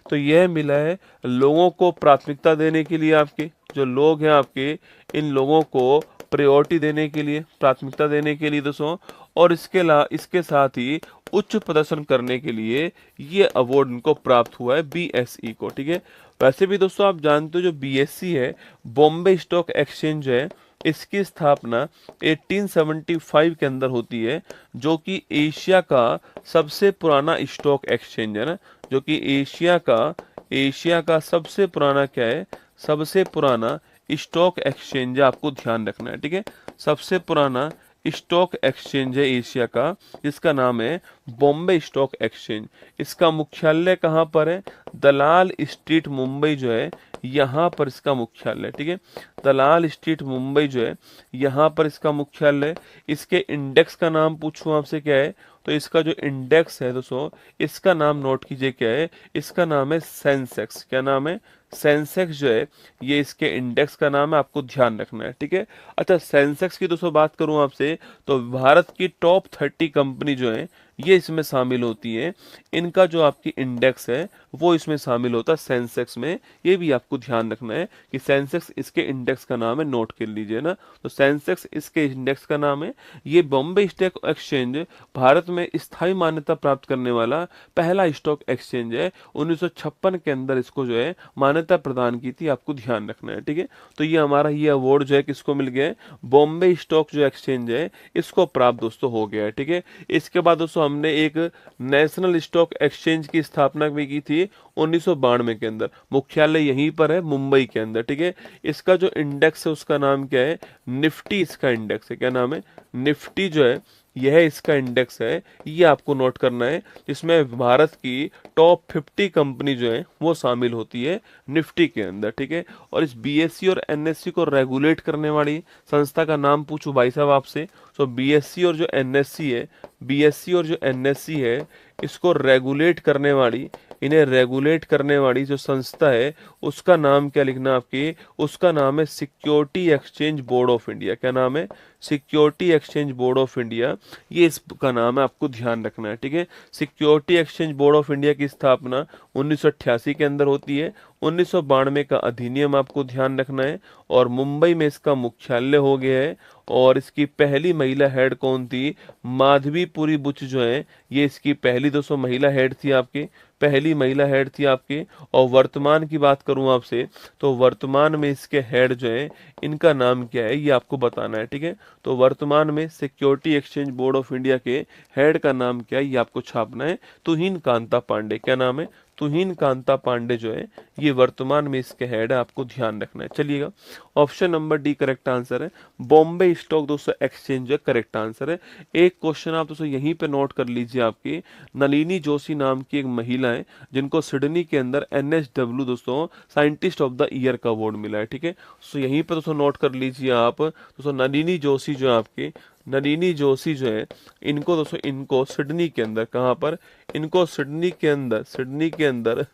तो यह मिला है लोगों को प्राथमिकता देने के लिए, आपके जो लोग हैं आपके इन लोगों को प्रायोरिटी देने के लिए, प्राथमिकता देने के लिए दोस्तों, और इसके साथ ही उच्च प्रदर्शन करने के लिए ये अवार्ड इनको प्राप्त हुआ है बीएसई को। ठीक है, वैसे भी दोस्तों आप जानते हो जो बीएसई है बॉम्बे स्टॉक एक्सचेंज है, इसकी स्थापना 1875 के अंदर होती है, जो कि एशिया का सबसे पुराना स्टॉक एक्सचेंज है ना, जो कि एशिया का सबसे पुराना क्या है, सबसे पुराना स्टॉक एक्सचेंज है, आपको ध्यान रखना है। ठीक है, सबसे पुराना स्टॉक एक्सचेंज है एशिया का, जिसका नाम है बॉम्बे स्टॉक एक्सचेंज। इसका मुख्यालय कहाँ पर है, दलाल स्ट्रीट मुंबई जो है यहाँ पर इसका मुख्यालय। ठीक है, दलाल स्ट्रीट मुंबई जो है यहाँ पर इसका मुख्यालय। इसके इंडेक्स का नाम पूछूं आपसे क्या है, तो इसका जो इंडेक्स है दोस्तों इसका नाम नोट कीजिए क्या है, इसका नाम है सेंसेक्स। क्या नाम है, सेंसेक्स जो है ये इसके इंडेक्स का नाम है, आपको ध्यान रखना है। ठीक है, अच्छा सेंसेक्स की दोस्तों बात करूं आपसे, तो भारत की टॉप 30 कंपनी जो है ये इसमें शामिल होती है, इनका जो आपकी इंडेक्स है वो इसमें शामिल होता है सेंसेक्स में। ये भी आपको ध्यान रखना है कि सेंसेक्स इसके इंडेक्स का नाम है, नोट कर लीजिए ना। तो सेंसेक्स इसके इंडेक्स का नाम है। ये बॉम्बे स्टॉक एक्सचेंज भारत में स्थायी मान्यता प्राप्त करने वाला पहला स्टॉक एक्सचेंज है, 1956 के अंदर इसको जो है मान्यता प्रदान की थी, आपको ध्यान रखना है। ठीक है, तो ये हमारा ये अवार्ड जो है किसको मिल गया है, बॉम्बे स्टॉक जो एक्सचेंज है इसको प्राप्त दोस्तों हो गया है। ठीक है, इसके बाद दोस्तों हमने एक नेशनल स्टॉक एक्सचेंज की स्थापना भी की थी 1992 के अंदर, मुख्यालय यहीं पर है मुंबई के अंदर। ठीक है, इसका जो इंडेक्स है उसका नाम क्या है, निफ्टी इसका इंडेक्स है। क्या नाम है, निफ्टी जो है यह इसका इंडेक्स है, ये आपको नोट करना है, जिसमें भारत की टॉप 50 कंपनी जो है वो शामिल होती है निफ्टी के अंदर। ठीक है, और इस बीएससी और एनएससी को रेगुलेट करने वाली संस्था का नाम पूछूं भाई साहब आपसे, तो बीएससी और जो एनएससी है, बीएससी और जो एनएससी है इसको रेगुलेट करने वाली इन्हें रेगुलेट करने वाली जो संस्था है उसका नाम क्या लिखना आपकी, उसका नाम है security exchange board of India. क्या नाम है? Security exchange board of India, ये इसका नाम है, आपको ध्यान रखना है, ठीक है। Security exchange board of India की स्थापना 1988 के अंदर होती है। 1992 का अधिनियम आपको ध्यान रखना है, और मुंबई में इसका मुख्यालय हो गया है। और इसकी पहली महिला हेड कौन थी? माधवीपुरी बुच जो है, ये इसकी पहली 200 महिला हेड थी आपकी, पहली महिला हेड थी आपकी। और वर्तमान की बात करूं आपसे, तो वर्तमान में इसके हेड जो है, इनका नाम क्या है ये आपको बताना है, ठीक है। तो वर्तमान में security exchange board of India के हेड का नाम क्या है ये आपको छापना है। तुहिन कांता पांडे। क्या नाम है? तुहिन कांता पांडे जो है, ये वर्तमान में इसके हेड है, आपको ध्यान रखना है। चलिएगा, option number D correct answer है। बॉम्बे स्टॉक दोस्तों एक्सचेंज जो करेक्ट आंसर है। एक क्वेश्चन आप दोस्तों यहीं पे नोट कर लीजिए, आपकी नलिनी जोशी नाम की एक महिला है जिनको सिडनी के अंदर NSW दोस्तों साइंटिस्ट ऑफ द ईयर का अवार्ड मिला है, ठीक है। सो यहीं पे दोस्तों नोट कर लीजिए आप दोस्तों, नलिनी जोशी जो है आपकी, नलिनी जोशी जो है, इनको दोस्तों, इनको सिडनी के अंदर, कहाँ पर? इनको सिडनी के अंदर, सिडनी के अंदर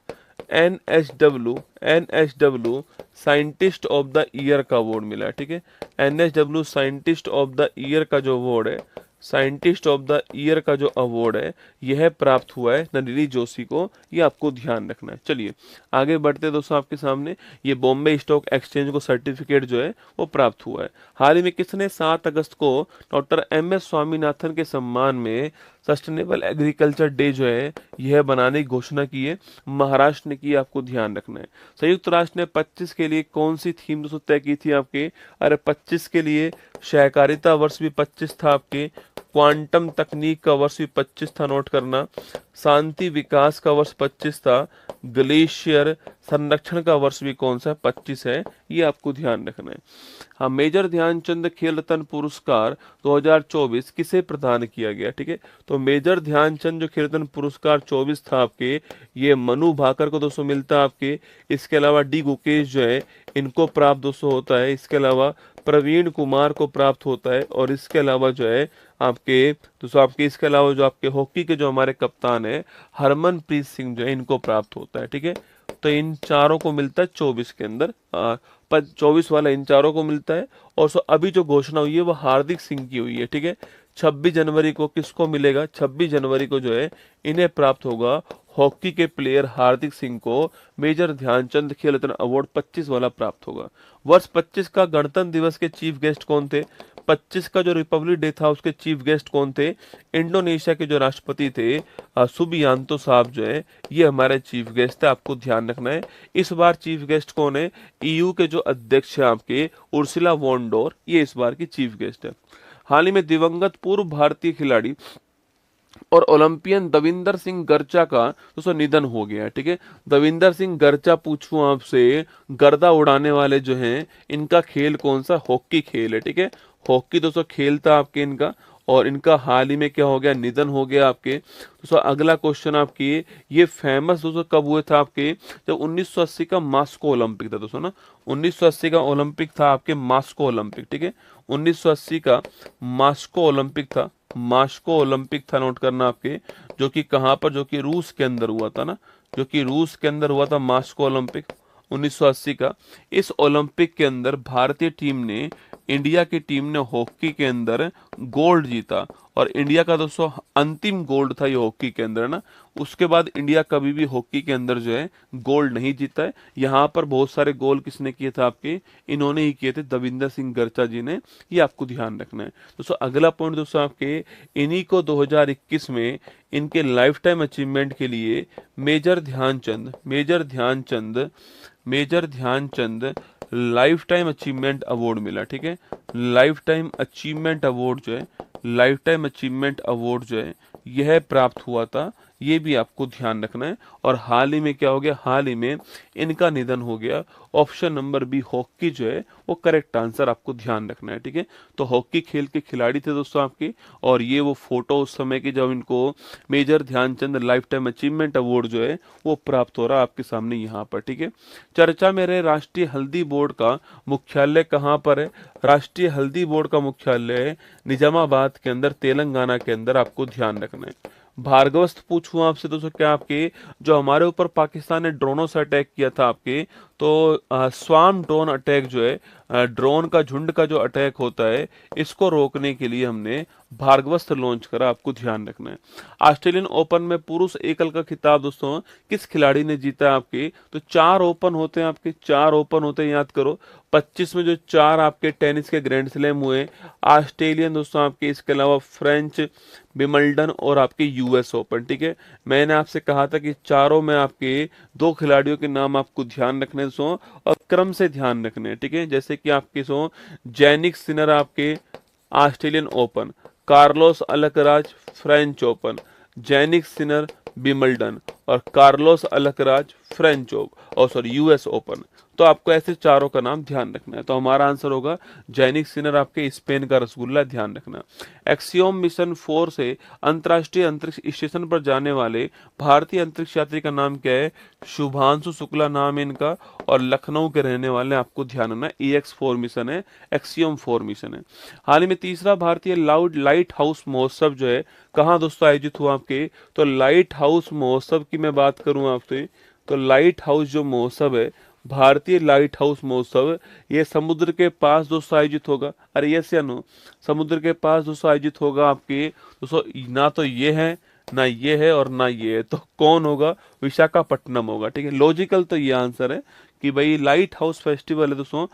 NSW scientist of the year का अवार्ड मिला है, ठीक है। NSW scientist of the year का जो अवार्ड है, साइंटिस्ट ऑफ द ईयर का जो अवार्ड है, यह प्राप्त हुआ है नलिनी जोशी को, ये आपको ध्यान रखना है। चलिए आगे बढ़ते दोस्तों, आपके सामने ये बॉम्बे स्टॉक एक्सचेंज को सर्टिफिकेट जो है वो प्राप्त हुआ है। हाल ही में किसने 7 अगस्त को डॉक्टर MS स्वामीनाथन के सम्मान में सस्टेनेबल एग्रीकल्चर डे जो है यह बनाने की घोषणा की है? महाराष्ट्र ने की, आपको ध्यान रखना है। संयुक्त राष्ट्र ने 25 के लिए कौन सी थीम दोस्तों तय की थी आपके? अरे 25 के लिए सहकारिता वर्ष भी 25 था आपके, क्वांटम तकनीक का वर्ष भी 25 था, नोट करना, शांति विकास का वर्ष 25 था, ग्लेशियर संरक्षण का वर्ष भी कौन सा 25 है, ये आपको ध्यान रखना है। हाँ, मेजर ध्यानचंद खेल रत्न पुरस्कार 2024 किसे प्रदान किया गया, ठीक है। तो मेजर ध्यानचंद जो खेल रत्न पुरस्कार 24 था आपके, ये मनु भाकर को दोस्तों मिलता है आपके। इसके अलावा डी गुकेश जो है, इनको प्राप्त दोस्तों होता है। इसके अलावा प्रवीण कुमार को प्राप्त होता है। और इसके अलावा जो है आपके दोस्तों, आपके इसके अलावा जो आपके हॉकी के जो हमारे कप्तान है हरमनप्रीत सिंह जो है, इनको प्राप्त होता है, ठीक है। तो इन चारों को मिलता है 24 के अंदर, 24 वाला इन चारों को मिलता है। और अभी जो घोषणा हुई है वो हार्दिक सिंह की हुई है, ठीक है। 26 जनवरी को किसको मिलेगा? 26 जनवरी को जो है इन्हें प्राप्त होगा, हॉकी के प्लेयर हार्दिक सिंह को मेजर ध्यानचंद खेल रत्न अवार्ड 25 वाला प्राप्त होगा। वर्ष 25 का गणतंत्र दिवस के चीफ गेस्ट कौन थे? 25 का जो रिपब्लिक डे था उसके चीफ गेस्ट कौन थे? इंडोनेशिया के जो राष्ट्रपति थे सुबियांतो साहब जो है, ये हमारे चीफ गेस्ट है, आपको ध्यान रखना है। इस बार चीफ गेस्ट कौन है? EU के जो अध्यक्ष है आपके उर्सुला वॉन डोर, ये इस बार की चीफ गेस्ट है। हाल ही में दिवंगत पूर्व भारतीय खिलाड़ी और ओलंपियन दविंदर सिंह गर्चा का दोस्तों निधन हो गया है, ठीक है। दविंदर सिंह गर्चा, पूछूं आपसे, गर्दा उड़ाने वाले जो हैं, इनका खेल कौन सा? हॉकी खेल है, ठीक है। हॉकी दोस्तों खेल था आपके इनका, और इनका हाल ही में क्या हो गया? निधन हो गया आपके। दोस्तों अगला क्वेश्चन आपकी, ये फेमस दोस्तों कब हुए थे आपके? जब 1980 का मास्को ओलंपिक था दोस्तों ना, 1980 का ओलंपिक था आपके, मास्को ओलंपिक, ठीक है। 1980 का मास्को ओलंपिक था, मास्को ओलंपिक था, नोट करना आपके, जो कि कहाँ पर? जो कि रूस के अंदर हुआ था ना, जो कि रूस के अंदर हुआ था मास्को ओलंपिक 1980 का। इस ओलंपिक के अंदर भारतीय टीम ने, इंडिया की टीम ने हॉकी के अंदर गोल्ड जीता, और इंडिया का दोस्तों अंतिम गोल्ड था ये हॉकी के अंदर ना। उसके बाद इंडिया कभी भी हॉकी के अंदर जो है गोल्ड नहीं जीता है। यहाँ पर बहुत सारे गोल किसने किए थे आपके? इन्होंने ही किए थे, दविंदर सिंह गर्चा जी ने, ये आपको ध्यान रखना है। दोस्तों अगला पॉइंट दोस्तों आपके, इन्हीं को 2021 में इनके लाइफ टाइम अचीवमेंट के लिए major Dhyan Chand, major Dhyan Chand life time achievement award मिला, ठीक है। लाइफ टाइम अचीवमेंट अवार्ड जो है, लाइफ टाइम अचीवमेंट अवार्ड जो है, यह प्राप्त हुआ था, ये भी आपको ध्यान रखना है। और हाल ही में क्या हो गया? हाल ही में इनका निधन हो गया। ऑप्शन नंबर बी हॉकी जो है वो करेक्ट आंसर, आपको ध्यान रखना है, ठीक है। तो हॉकी खेल के खिलाड़ी थे दोस्तों आपके, और ये वो फोटो उस समय की जब इनको major Dhyan Chand life time achievement award जो है वो प्राप्त हो रहा है आपके सामने यहाँ पर, ठीक है। चर्चा में रहे राष्ट्रीय हल्दी बोर्ड का मुख्यालय कहाँ पर है? राष्ट्रीय हल्दी बोर्ड का मुख्यालय निजामाबाद के अंदर, तेलंगाना के अंदर, आपको ध्यान रखना है। भार्गवस्त पूछूं आपसे दोस्तों, क्या आपके जो हमारे ऊपर पाकिस्तान ने ड्रोनों से अटैक किया था आपके, तो स्वार्म ड्रोन अटैक जो है, ड्रोन का झुंड का जो अटैक होता है, इसको रोकने के लिए हमने भार्गवस्त्र लॉन्च करा, आपको ध्यान रखना है। ऑस्ट्रेलियन ओपन में पुरुष एकल का खिताब दोस्तों किस खिलाड़ी ने जीता है आपके, तो 4 ओपन होते हैं आपके, 4 ओपन होते हैं, याद करो। 25 में जो 4 आपके टेनिस के ग्रैंड स्लैम हुए, ऑस्ट्रेलियन दोस्तों आपके, इसके अलावा फ्रेंच, विमल्डन और आपके यूएस ओपन, ठीक है। मैंने आपसे कहा था कि चारों में आपके 2 खिलाड़ियों के नाम आपको ध्यान रखने सो और क्रम से ध्यान रखने, ठीक है। जैसे कि आपके सो जैनिक सिनर आपके Australian open, Carlos Alcaraz French open, Jannik Sinner Wimbledon और कार्लोस अलकराज फ्रेंच और सॉरी यूएस ओपन। तो आपको ऐसे चारों का नाम ध्यान रखना है। तो हमारा आंसर होगा जैनिक सिनर आपके स्पेन का रसगुल्ला, ध्यान रखना। एक्सियोम मिशन 4 से अंतर्राष्ट्रीय अंतरिक्ष स्टेशन पर जाने वाले भारतीय अंतरिक्ष यात्री का नाम क्या है, शुभांशु शुक्ला नाम है इनका और लखनऊ के रहने वाले, आपको ध्यान रखना है। EX4 मिशन है, एक्सियोम 4 मिशन है। हाल ही में तीसरा भारतीय लाइट हाउस महोत्सव जो है कहाँ दोस्तों आयोजित हुआ आपके, तो लाइट हाउस महोत्सव की मैं बात करूं आपसे, तो लाइट हाउस जो महोत्सव है, भारतीय लाइट हाउस महोत्सव, ये समुद्र के पास दोस्तों आयोजित होगा। अरे यस या नो, समुद्र के पास दोस्तों आयोजित होगा आपके दोस्तों। ना तो ये है, ना ये है और ना ये है, तो कौन होगा, विशाखापट्टनम होगा, ठीक है। लॉजिकल तो ये आंसर है कि भाई लाइट हाउस फेस्टिवल है दोस्तों,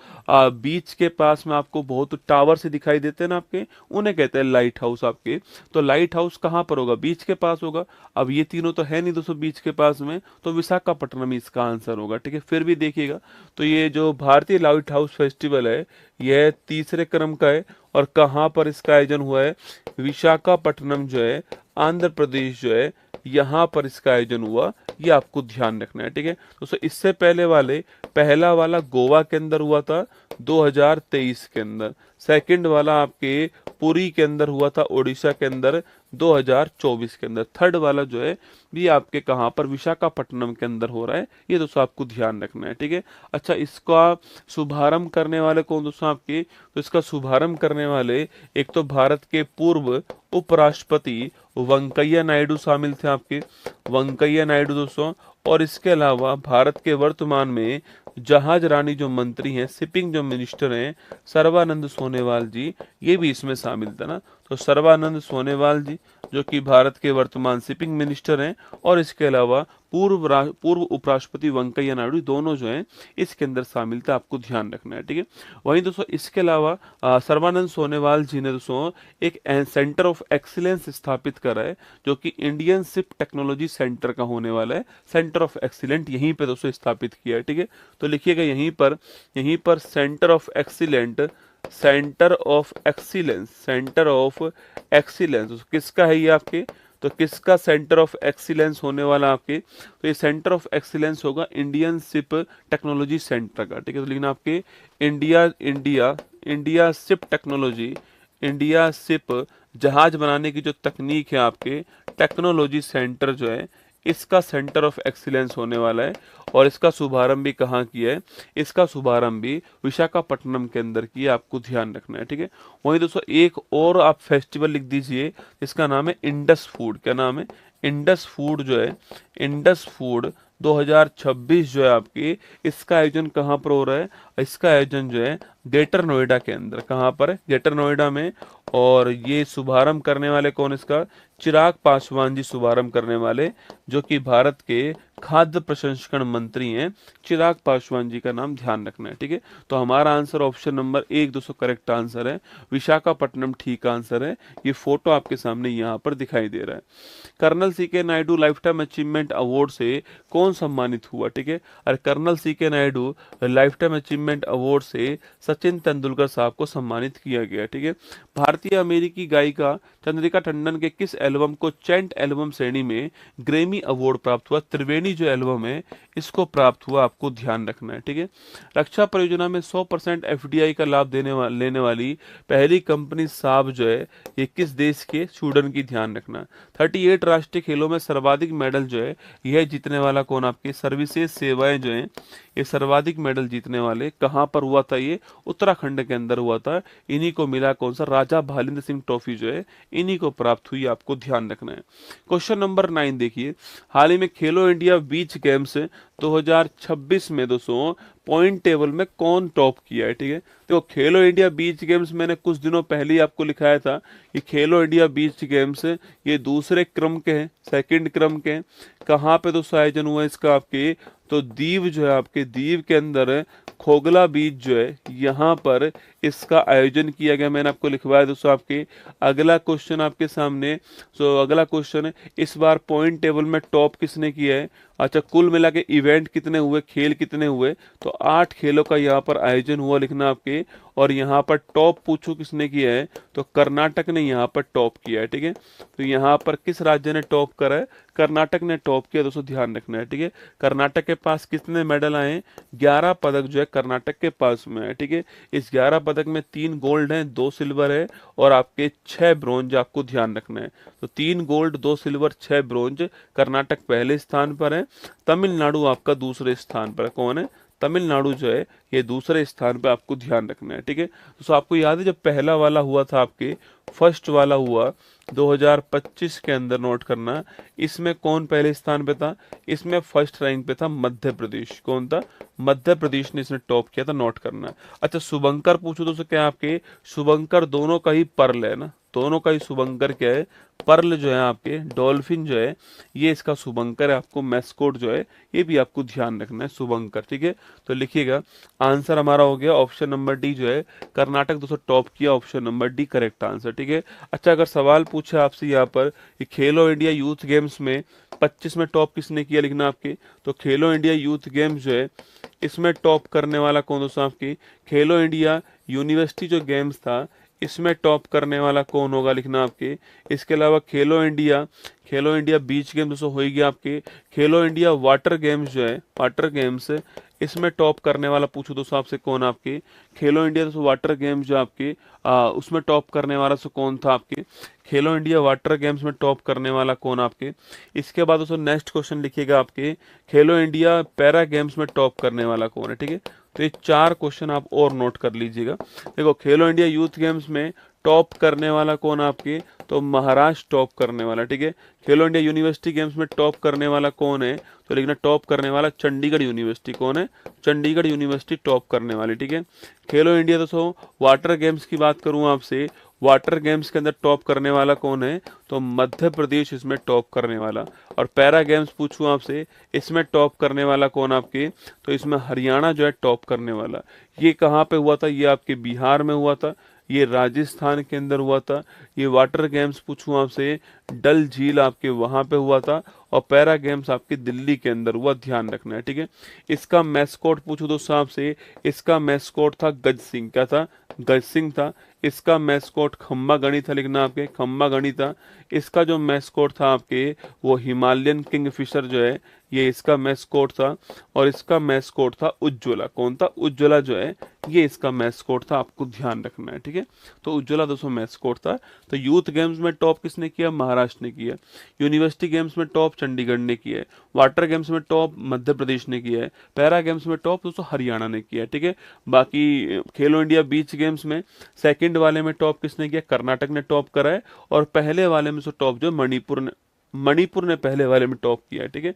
बीच के पास में आपको बहुत टावर से दिखाई देते हैं ना आपके, उन्हें कहते हैं लाइट हाउस आपके। तो लाइट हाउस कहाँ पर होगा, बीच के पास होगा। अब ये तीनों तो है नहीं दोस्तों बीच के पास में, तो विशाखापट्टनम इसका आंसर होगा, ठीक है। फिर भी देखिएगा, तो ये जो भारतीय लाइट हाउस फेस्टिवल है, यह तीसरे क्रम का है और कहाँ पर इसका आयोजन हुआ है, विशाखापट्टनम जो है आंध्र प्रदेश जो है, यहाँ पर इसका आयोजन हुआ। ये आपको ध्यान रखना है, ठीक है दोस्तों। इससे पहला वाला गोवा के अंदर हुआ था 2023 के अंदर, सेकंड वाला आपके पुरी के अंदर हुआ था उड़ीसा के अंदर 2024 के अंदर, थर्ड वाला जो है भी आपके कहाँ पर, विशाखापट्टनम के अंदर हो रहा है। ये दोस्तों आपको ध्यान रखना है, ठीक है। अच्छा, इसका शुभारंभ करने वाले कौन दोस्तों आपके, तो इसका शुभारंभ करने वाले एक तो भारत के पूर्व उपराष्ट्रपति वेंकैया नायडू शामिल थे आपके, वेंकैया नायडू दोस्तों। और इसके अलावा भारत के वर्तमान में जहाज रानी जो मंत्री हैं, शिपिंग जो मिनिस्टर हैं, सर्बानंद सोनोवाल जी, ये भी इसमें शामिल थे ना। तो सर्बानंद सोनोवाल जी जो कि भारत के वर्तमान शिपिंग मिनिस्टर हैं, और इसके अलावा पूर्व उपराष्ट्रपति वेंकैया नायडू, दोनों जो हैं इसके अंदर शामिल थे, आपको ध्यान रखना है, ठीक है। वहीं दोस्तों इसके अलावा सर्बानंद सोनोवाल जी ने दोस्तों एक सेंटर ऑफ एक्सीलेंस स्थापित करा है, जो कि इंडियन शिप टेक्नोलॉजी सेंटर का होने वाला है। सेंटर ऑफ एक्सीलेंट यहीं पे दोस्तों स्थापित किया है, ठीक है। तो लिखिएगा यहीं पर centre of excellent, centre of excellence किसका है ये आपके, तो किसका सेंटर ऑफ एक्सीलेंस होने वाला आपके, तो ये सेंटर ऑफ एक्सीलेंस होगा इंडियन शिप टेक्नोलॉजी सेंटर का, ठीक है। तो लिखना आपके India ship technology, India ship जहाज बनाने की जो तकनीक है आपके, टेक्नोलॉजी सेंटर जो है, इसका सेंटर ऑफ एक्सीलेंस होने वाला है। और इसका शुभारंभ भी कहाँ किया है, इसका शुभारंभ भी विशाखापट्टनम के अंदर किया, आपको ध्यान रखना है, ठीक है। वहीं दोस्तों एक और आप फेस्टिवल लिख दीजिए, इसका नाम है इंडस फूड। क्या नाम है, इंडस फूड जो है, इंडस फूड 2026 जो है आपकी, इसका आयोजन कहाँ पर हो रहा है, इसका आयोजन जो है ग्रेटर नोएडा के अंदर, कहाँ पर है, ग्रेटर नोएडा में। और ये शुभारंभ करने वाले कौन, इसका चिराग पासवान जी शुभारंभ करने वाले, जो कि भारत के खाद्य प्रसंस्करण मंत्री हैं, चिराग पासवान जी का नाम ध्यान रखना है, ठीक है। तो हमारा आंसर ऑप्शन नंबर 1 दोस्तों करेक्ट आंसर है, विशाखापट्टनम ठीक आंसर है। ये फोटो आपके सामने यहाँ पर दिखाई दे रहा है। Colonel C K Naidu life time achievement award से कौन सम्मानित हुआ, ठीक है। और colonel C K Naidu life time achievement award से सचिन तेंदुलकर साहब को सम्मानित किया गया, ठीक है। भारतीय अमेरिकी गायिका चंद्रिका टंडन के किस एल्बम को चैंट एल्बम श्रेणी में ग्रैमी अवार्ड प्राप्त हुआ, त्रिवेणी पहली जो एल्बम है इसको प्राप्त हुआ, आपको ध्यान रखना है। ठीक है, रक्षा परियोजना में 100% एफडीआई का लाभ लेने वाली पहली कंपनी साब जो है ये किस देश के, स्वीडन की, ध्यान रखना। 38 राष्ट्रीय खेलों में सर्वाधिक मेडल जो है यह जीतने वाला कौन, आपके सर्विसेज सेवाएं जो है ये सर्वाधिक मेडल जीतने वाले कहाँ पर हुआ था, ये उत्तराखंड के अंदर हुआ था। इन्हीं को मिला कौन सा, राजा भालिंद्र सिंह ट्रॉफी जो है इन्हीं को प्राप्त हुई, आपको ध्यान रखना है। क्वेश्चन नंबर 9 देखिए, हाल ही में खेलो इंडिया बीच गेम्स 2026 में दोस्तों पॉइंट टेबल में कौन टॉप किया है। ठीक है, देखो खेलो इंडिया बीच गेम्स मैंने कुछ दिनों पहले ही आपको लिखाया था कि खेलो इंडिया बीच गेम्स ये दूसरे क्रम के हैं, सेकंड क्रम के हैं। कहाँ पे दोस्तों आयोजन हुआ इसका, आपके तो दीव जो है, आपके दीव के अंदर खोगला बीच जो है यहाँ पर इसका आयोजन किया गया, मैंने आपको लिखवाया दोस्तों। आपके अगला क्वेश्चन आपके सामने, अगला क्वेश्चन है, इस बार पॉइंट टेबल में टॉप किसने किया है। अच्छा, कुल मिला के इवेंट कितने हुए, खेल कितने हुए, तो 8 खेलों का यहाँ पर आयोजन हुआ लिखना आपके। और यहाँ पर टॉप पूछो किसने किया है, तो कर्नाटक ने यहाँ पर टॉप किया है। ठीक है, तो यहाँ पर किस राज्य ने टॉप करा है, कर्नाटक ने टॉप किया दोस्तों, ध्यान रखना है। ठीक है, कर्नाटक के पास कितने मेडल आए हैं, 11 पदक जो है कर्नाटक के पास में है। ठीक है, इस 11 पदक में 3 गोल्ड हैं, 2 सिल्वर है और आपके 6 ब्रोंज, आपको ध्यान रखना है। तो 3 गोल्ड, 2 सिल्वर, 6 ब्रोंज, कर्नाटक पहले स्थान पर है, तमिलनाडु आपका दूसरे स्थान पर। कौन है, तमिलनाडु जो है ये दूसरे स्थान पे, आपको ध्यान रखना है। ठीक है, तो आपको याद है जब पहला वाला हुआ था, आपके फर्स्ट वाला हुआ 2025 के अंदर, नोट करना, इसमें कौन पहले स्थान पे था, इसमें फर्स्ट रैंक पे था मध्य प्रदेश। कौन था, मध्य प्रदेश ने इसमें टॉप किया था, नोट करना। अच्छा, शुभंकर पूछो तो क्या आपके, शुभंकर दोनों का ही पर्ल है ना, दोनों का ही शुभंकर क्या है, पर्ल जो है आपके, डॉल्फिन जो है ये इसका शुभंकर है, आपको मैस्कोट जो है ये भी आपको ध्यान रखना है, शुभंकर। ठीक है, तो लिखिएगा आंसर हमारा हो गया ऑप्शन नंबर डी जो है, कर्नाटक दोस्तों टॉप किया, option number D correct answer. ठीक है, अच्छा अगर सवाल पूछा आपसे यहाँ पर कि खेलो इंडिया यूथ गेम्स में 25 में टॉप किसने किया, लिखना आपके। तो खेलो इंडिया यूथ गेम्स जो है इसमें टॉप करने वाला कौन दोस्तों, आपकी खेलो इंडिया यूनिवर्सिटी जो गेम्स था इसमें टॉप करने वाला कौन होगा, लिखना आपके। इसके अलावा खेलो इंडिया बीच गेम दोस्तों हो गया आपके। खेलो इंडिया वाटर गेम्स जो है, वाटर गेम्स इसमें टॉप करने वाला पूछो दोस्तों आपसे कौन, आपके खेलो इंडिया दोस्तों वाटर गेम्स जो आपके उसमें टॉप करने वाला सो कौन था, आपके खेलो इंडिया वाटर गेम्स में टॉप करने वाला कौन आपके। इसके बाद दोस्तों नेक्स्ट क्वेश्चन लिखिएगा आपके, खेलो इंडिया पैरा गेम्स में टॉप करने वाला कौन है। ठीक है, तो ये 4 क्वेश्चन आप और नोट कर लीजिएगा। देखो खेलो इंडिया यूथ गेम्स में टॉप करने वाला कौन आपके, तो महाराष्ट्र टॉप करने वाला। ठीक है, खेलो इंडिया यूनिवर्सिटी गेम्स में टॉप करने वाला कौन है, तो लिखना टॉप करने वाला चंडीगढ़ यूनिवर्सिटी। कौन है, चंडीगढ़ यूनिवर्सिटी टॉप करने वाली। ठीक है, खेलो इंडिया दोस्तों वाटर गेम्स की बात करूं आपसे, वाटर गेम्स के अंदर टॉप करने वाला कौन है, तो मध्य प्रदेश इसमें टॉप करने वाला। और पैरा गेम्स पूछूं आपसे, इसमें टॉप करने वाला कौन आपके, तो इसमें हरियाणा जो है टॉप करने वाला। ये कहाँ पे हुआ था, ये आपके बिहार में हुआ था, ये राजस्थान के अंदर हुआ था। ये वाटर गेम्स पूछूं आपसे, डल झील आपके वहां पे हुआ था। और पैरा गेम्स आपके दिल्ली के अंदर हुआ, ध्यान रखना है। ठीक है, इसका मैस्कोट पूछूं दोस्तों आपसे, इसका मैस्कोट था गज सिंह। क्या था, गज सिंह था। इसका मैस्कोट खम्बा गणी था, लिखना आपके खम्बा गणी था। इसका जो मैस्कोट था आपके वो हिमालयन किंगफिशर जो है ये इसका मैस्कोट था। और इसका मैस्कोट था उज्ज्वला। कौन था, उज्ज्वला जो है ये इसका मैस्कोट था, आपको ध्यान रखना है। ठीक है, तो उज्ज्वला दोस्तों मैस्कोट था। तो यूथ गेम्स में टॉप किसने किया, महाराष्ट्र ने किया। यूनिवर्सिटी गेम्स में टॉप चंडीगढ़ ने किया है। वाटर गेम्स में टॉप मध्य प्रदेश ने किया है। पैरा गेम्स में टॉप दोस्तों हरियाणा ने किया है। ठीक है, बाकी खेलो इंडिया बीच गेम्स में सेकंड वाले में टॉप किसने किया, कर्नाटक ने टॉप करा है। और पहले वाले में टॉप जो मणिपुर ने पहले वाले में टॉप किया है। ठीक है,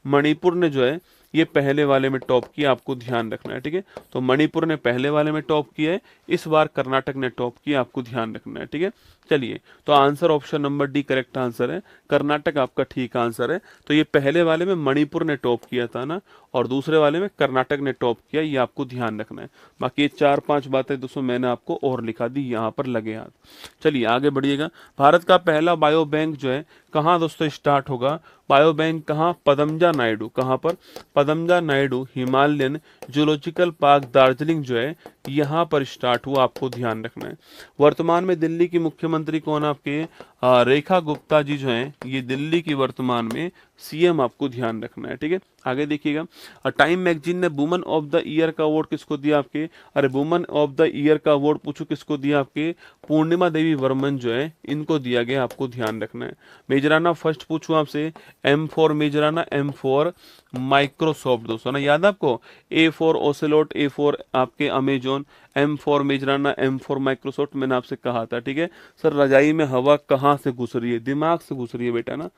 मणिपुर ने जो है ये पहले वाले में टॉप किया, आपको ध्यान रखना है। ठीक है, तो मणिपुर ने पहले वाले में टॉप किया है, इस बार कर्नाटक ने टॉप किया, आपको ध्यान रखना है। ठीक है, चलिए तो answer option number D correct answer है, कर्नाटक आपका ठीक आंसर है। तो ये पहले वाले में मणिपुर ने टॉप किया था ना, और दूसरे वाले में कर्नाटक ने टॉप किया, ये आपको ध्यान रखना है। बाकी ये 4-5 बातें दोस्तों मैंने आपको और लिखा दी यहाँ पर लगे हाथ। चलिए आगे बढ़िएगा। भारत का पहला बायो बैंक जो है कहाँ दोस्तों स्टार्ट होगा, बायो बैंक कहाँ, पदमजा नायडू। कहाँ पर, Padmaja Naidu Himalayan zoological park Darjeeling जो है यहाँ पर स्टार्ट हुआ, आपको ध्यान रखना है। वर्तमान में दिल्ली की मुख्यमंत्री कौन आपके, रेखा गुप्ता जी जो हैं ये दिल्ली की वर्तमान में सीएम आपको ध्यान रखना है, ठीक है। आगे देखिएगा, टाइम मैगजीन ने वुमन ऑफ द ईयर का अवार्ड किसको दिया आपके, अरे वुमन ऑफ द ईयर का अवार्ड पूछो किसको दिया आपके, पूर्णिमा देवी वर्मन जो है इनको दिया गया, आपको ध्यान रखना है। मेजराना फर्स्ट पूछूं आपसे, M for Majorana, M for Microsoft दोस्तों ना, याद आपको, A for ocelot, A for आपके Amazon, M for Majorana, M for Microsoft, मैंने आपसे कहा था, ठीक है। सर रजाई में हवा कहाँ से घुस रही है, दिमाग से घुस रही है बेटा ना,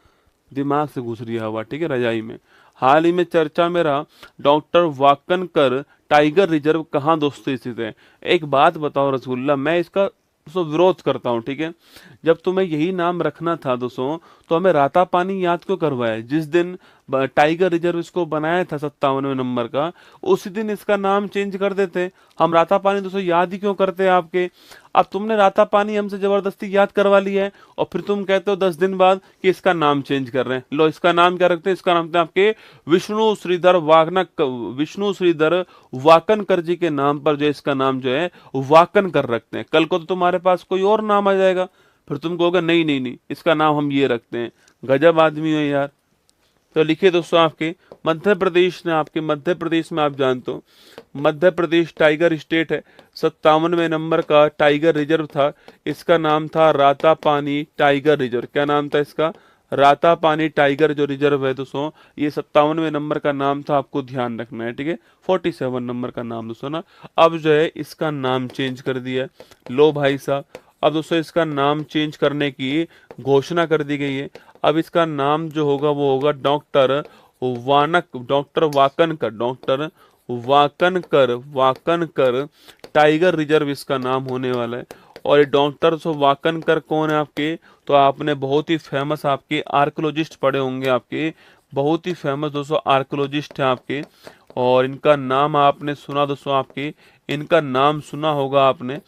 दिमाग से घुस रही है हवा, ठीक है, रजाई में। हाल ही में चर्चा में रहा डॉक्टर वाकनकर टाइगर रिजर्व कहाँ दोस्तों स्थित है। एक बात बताओ रसगुल्ला, मैं इसका दोस्तों विरोध करता हूँ, ठीक है। जब तुम्हें यही नाम रखना था दोस्तों, तो हमें राता पानी याद क्यों करवाया, जिस दिन टाइगर रिजर्व इसको बनाया था 57वें नंबर का, उसी दिन इसका नाम चेंज कर देते। हम राता पानी दोस्तों याद ही क्यों करते हैं आपके। अब तुमने राता पानी हमसे जबरदस्ती याद करवा लिया है, और फिर तुम कहते हो 10 दिन बाद कि इसका नाम चेंज कर रहे हैं। लो इसका नाम क्या रखते हैं, इसका नाम रखते हैं आपके विष्णु श्रीधर वाकनकर जी के नाम पर जो है इसका नाम जो है वाकनकर रखते हैं। कल को तो तुम्हारे पास कोई और नाम आ जाएगा, फिर तुम कहोगे नहीं नहीं नहीं इसका नाम हम ये रखते हैं। गजब आदमी हो यार। तो लिखिए दोस्तों आपके मध्य प्रदेश ने, आपके मध्य प्रदेश में आप जानते हो मध्य प्रदेश टाइगर स्टेट है, 57वें नंबर का टाइगर रिजर्व था, इसका नाम था रातापानी टाइगर रिजर्व। क्या नाम था इसका, रातापानी टाइगर जो रिजर्व है दोस्तों, ये 57वें नंबर का नाम था, आपको ध्यान रखना है, ठीक है। 47 नंबर का नाम दोस्तों ना, अब जो है इसका नाम चेंज कर दिया। लो भाई साहब, अब दोस्तों इसका नाम चेंज करने की घोषणा कर दी गई है। अब इसका नाम जो होगा वो होगा डॉक्टर वाकनकर टाइगर रिजर्व इसका नाम होने वाला है। और ये डॉक्टर वाकनकर कौन है आपके, तो आपने बहुत ही फेमस आपके आर्कोलॉजिस्ट पढ़े होंगे, आपके बहुत ही फेमस दोस्तों आर्कोलॉजिस्ट हैं आपके। और इनका नाम आपने सुना दोस्तों, आपके इनका नाम सुना होगा आपने,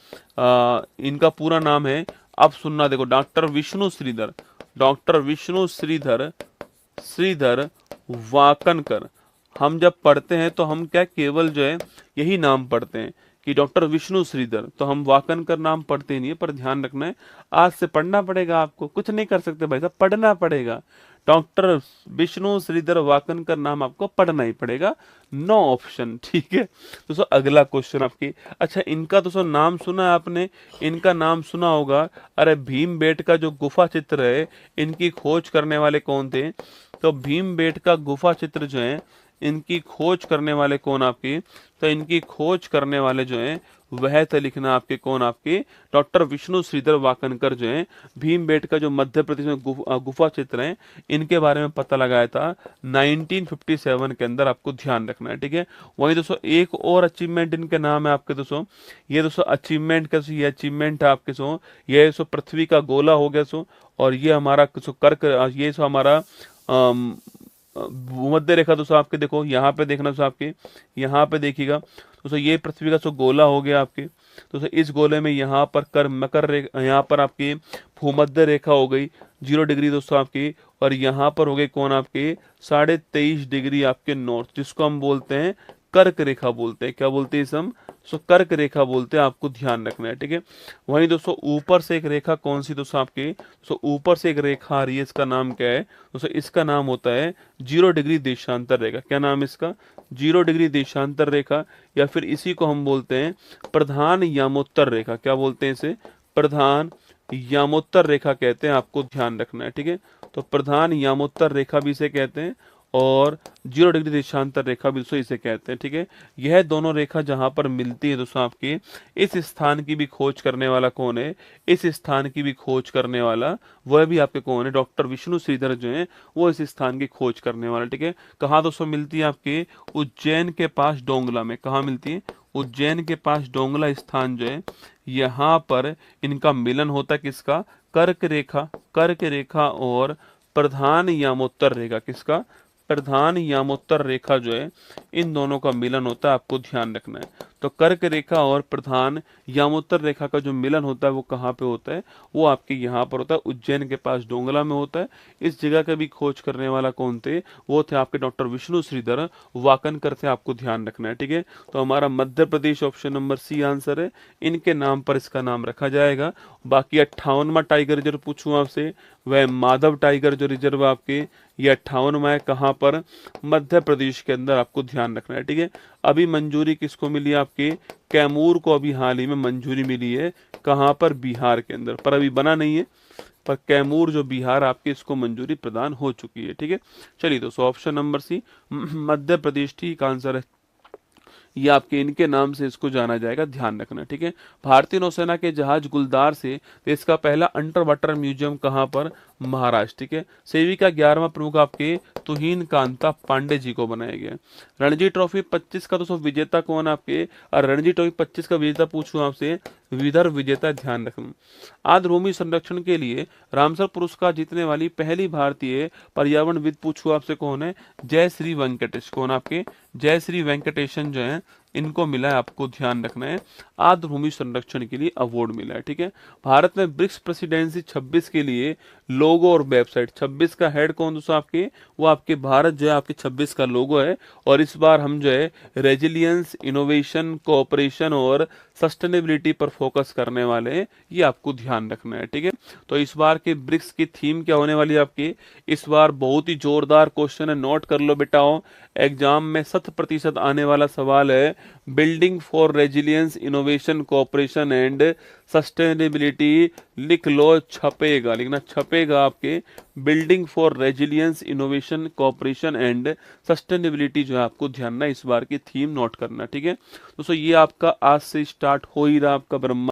इनका पूरा नाम है, अब सुनना देखो, डॉक्टर विष्णु श्रीधर वाकनकर। हम जब पढ़ते हैं तो हम क्या केवल जो है यही नाम पढ़ते हैं कि डॉक्टर विष्णु श्रीधर, तो हम वाकनकर नाम पढ़ते नहीं है। पर ध्यान रखना है, आज से पढ़ना पड़ेगा आपको, कुछ नहीं कर सकते भाई साहब, पढ़ना पड़ेगा। डॉक्टर विष्णु श्रीधर वाकनकर नाम आपको पढ़ना ही पड़ेगा, नो ऑप्शन, ठीक है। दोस्तों अगला क्वेश्चन आपकी, अच्छा इनका दोस्तों नाम सुना है आपने, इनका नाम सुना होगा, अरे भीमबेटका जो गुफा चित्र है इनकी खोज करने वाले कौन थे, तो भीमबेटका गुफा चित्र जो है इनकी खोज करने वाले कौन आपके, तो इनकी खोज करने वाले जो हैं वह थे, लिखना आपके कौन, आपके डॉक्टर विष्णु श्रीधर वाकनकर जो है भीमबेटका जो मध्य प्रदेश में गुफा चित्र हैं इनके बारे में पता लगाया था 1957 के अंदर, आपको ध्यान रखना है, ठीक है। वहीं दोस्तों एक और अचीवमेंट इनके नाम है आपके दोस्तों, ये दोस्तों अचीवमेंट कैसे, ये अचीवमेंट है आपके सो, ये सो पृथ्वी का गोला हो गया सो, और ये हमारा सो कर्क, ये सो हमारा भूमध्य रेखा दोस्तों आपके, देखो यहाँ पे देखना दोस्तों, आपके यहाँ पे देखिएगा दोस्तों, ये पृथ्वी का जो गोला हो गया आपके दोस्तों, इस गोले में यहाँ पर मकर रेखा, यहाँ पर आपकी भूमध्य रेखा हो गई 0 डिग्री दोस्तों आपकी, और यहाँ पर हो गए कौन आपके 23.5 डिग्री आपके नॉर्थ, जिसको हम बोलते हैं कर्क रेखा बोलते हैं। क्या बोलते हैं इस हम, सो कर्क रेखा बोलते हैं, आपको ध्यान रखना है, ठीक है। वहीं दोस्तों ऊपर से एक रेखा कौन सी दोस्तों आपकी, सो ऊपर से एक रेखा आ रही है, इसका नाम क्या है दोस्तों, इसका नाम होता है 0 डिग्री देशांतर रेखा। क्या नाम है इसका, 0 डिग्री देशांतर रेखा, या फिर इसी को हम बोलते हैं प्रधान यामोत्तर रेखा। क्या बोलते हैं इसे, प्रधान यामोत्तर रेखा कहते हैं, आपको ध्यान रखना है, ठीक है। तो प्रधान यामोत्तर रेखा भी इसे कहते हैं, और 0 डिग्री देशांतर रेखा भी दोस्तों इसे कहते हैं, ठीक है। यह दोनों रेखा जहां पर मिलती है दोस्तों आपकी, इस स्थान की भी खोज करने वाला कौन है, इस स्थान की भी खोज करने वाला वह भी आपके कौन है, डॉक्टर विष्णु श्रीधर जो है वो इस स्थान की खोज करने वाला, ठीक है। कहाँ दोस्तों मिलती है आपके, उज्जैन के पास डोंगला में। कहाँ मिलती है, उज्जैन के पास डोंगला स्थान जो है, यहाँ पर इनका मिलन होता है, किसका, कर्क रेखा और प्रधान यामोत्तर रेखा, किसका, प्रधान यामोत्तर रेखा जो है इन दोनों का मिलन होता है, आपको ध्यान रखना है। तो कर्क रेखा और प्रधान यामोत्तर रेखा का जो मिलन होता है वो कहाँ पे होता है, वो आपके यहाँ पर होता है, उज्जैन के पास डोंगला में होता है। इस जगह का भी खोज करने वाला कौन थे, वो थे आपके डॉक्टर विष्णु श्रीधर वाकनकर थे, आपको ध्यान रखना है, ठीक है। तो हमारा Madhya Pradesh option number C answer है, इनके नाम पर इसका नाम रखा जाएगा। बाकी 58वां टाइगर रिजर्व पूछूं आपसे, वह माधव टाइगर जो रिजर्व आपके, ये 58वां है, कहाँ पर, मध्य प्रदेश के अंदर, आपको ध्यान रखना है, ठीक है। अभी मंजूरी किसको मिली आपके, कैमूर को अभी हाल ही में मंजूरी मिली है, कहाँ पर, बिहार के अंदर, पर अभी बना नहीं है, पर कैमूर जो बिहार आपके, इसको मंजूरी प्रदान हो चुकी है, ठीक है। चलिए दोस्तों, option number C Madhya Pradesh ठीक आंसर है, ये आपके इनके नाम से इसको जाना जाएगा, ध्यान रखना, ठीक है। भारतीय नौसेना के जहाज गुलदार से देश का पहला अंडर वाटर म्यूजियम कहाँ पर, महाराष्ट्र, ठीक है। सेवी का 11वां प्रमुख आपके तुहीन कांता पांडे जी को बनाया गया। रणजी ट्रॉफी 25 का दोस्तों विजेता कौन आपके, और रणजी ट्रॉफी 25 का विजेता पूछूं आपसे, विदर्भ विजेता, ध्यान रखना। आर्द्रभूमि संरक्षण के लिए रामसर पुरस्कार जीतने वाली पहली भारतीय पर्यावरणविद पूछूं आपसे कौन है, जय श्री वेंकटेश, कौन आपके, जय श्री वेंकटेशन जो है, इनको मिला है, आपको ध्यान रखना है, आर्द्रभूमि संरक्षण के लिए अवार्ड मिला है, ठीक है। भारत में ब्रिक्स प्रेसिडेंसी 26 के लिए लोगो और वेबसाइट, 26 का हेड कौन दोस्तों आपके, वो आपके भारत जो है आपके 26 का लोगो है, और इस बार हम जो है रेजिलियंस, इनोवेशन, कोऑपरेशन और सस्टेनेबिलिटी पर फोकस करने वाले हैं, ये आपको ध्यान रखना है, ठीक है। तो इस बार के ब्रिक्स की थीम क्या होने वाली है आपकी, इस बार बहुत ही जोरदार क्वेश्चन है, नोट कर लो बेटाओ, एग्जाम में 100% आने वाला सवाल है, building for resilience, innovation, cooperation and sustainability, लिख लो, छपेगा, लिखना छपेगा आपके, building for resilience, innovation, cooperation and sustainability जो है, आपको ध्यान ना, इस बार की थीम नोट करना, ठीक है दोस्तों। ये आपका आज से स्टार्ट हो ही रहा आपका ब्रह्मा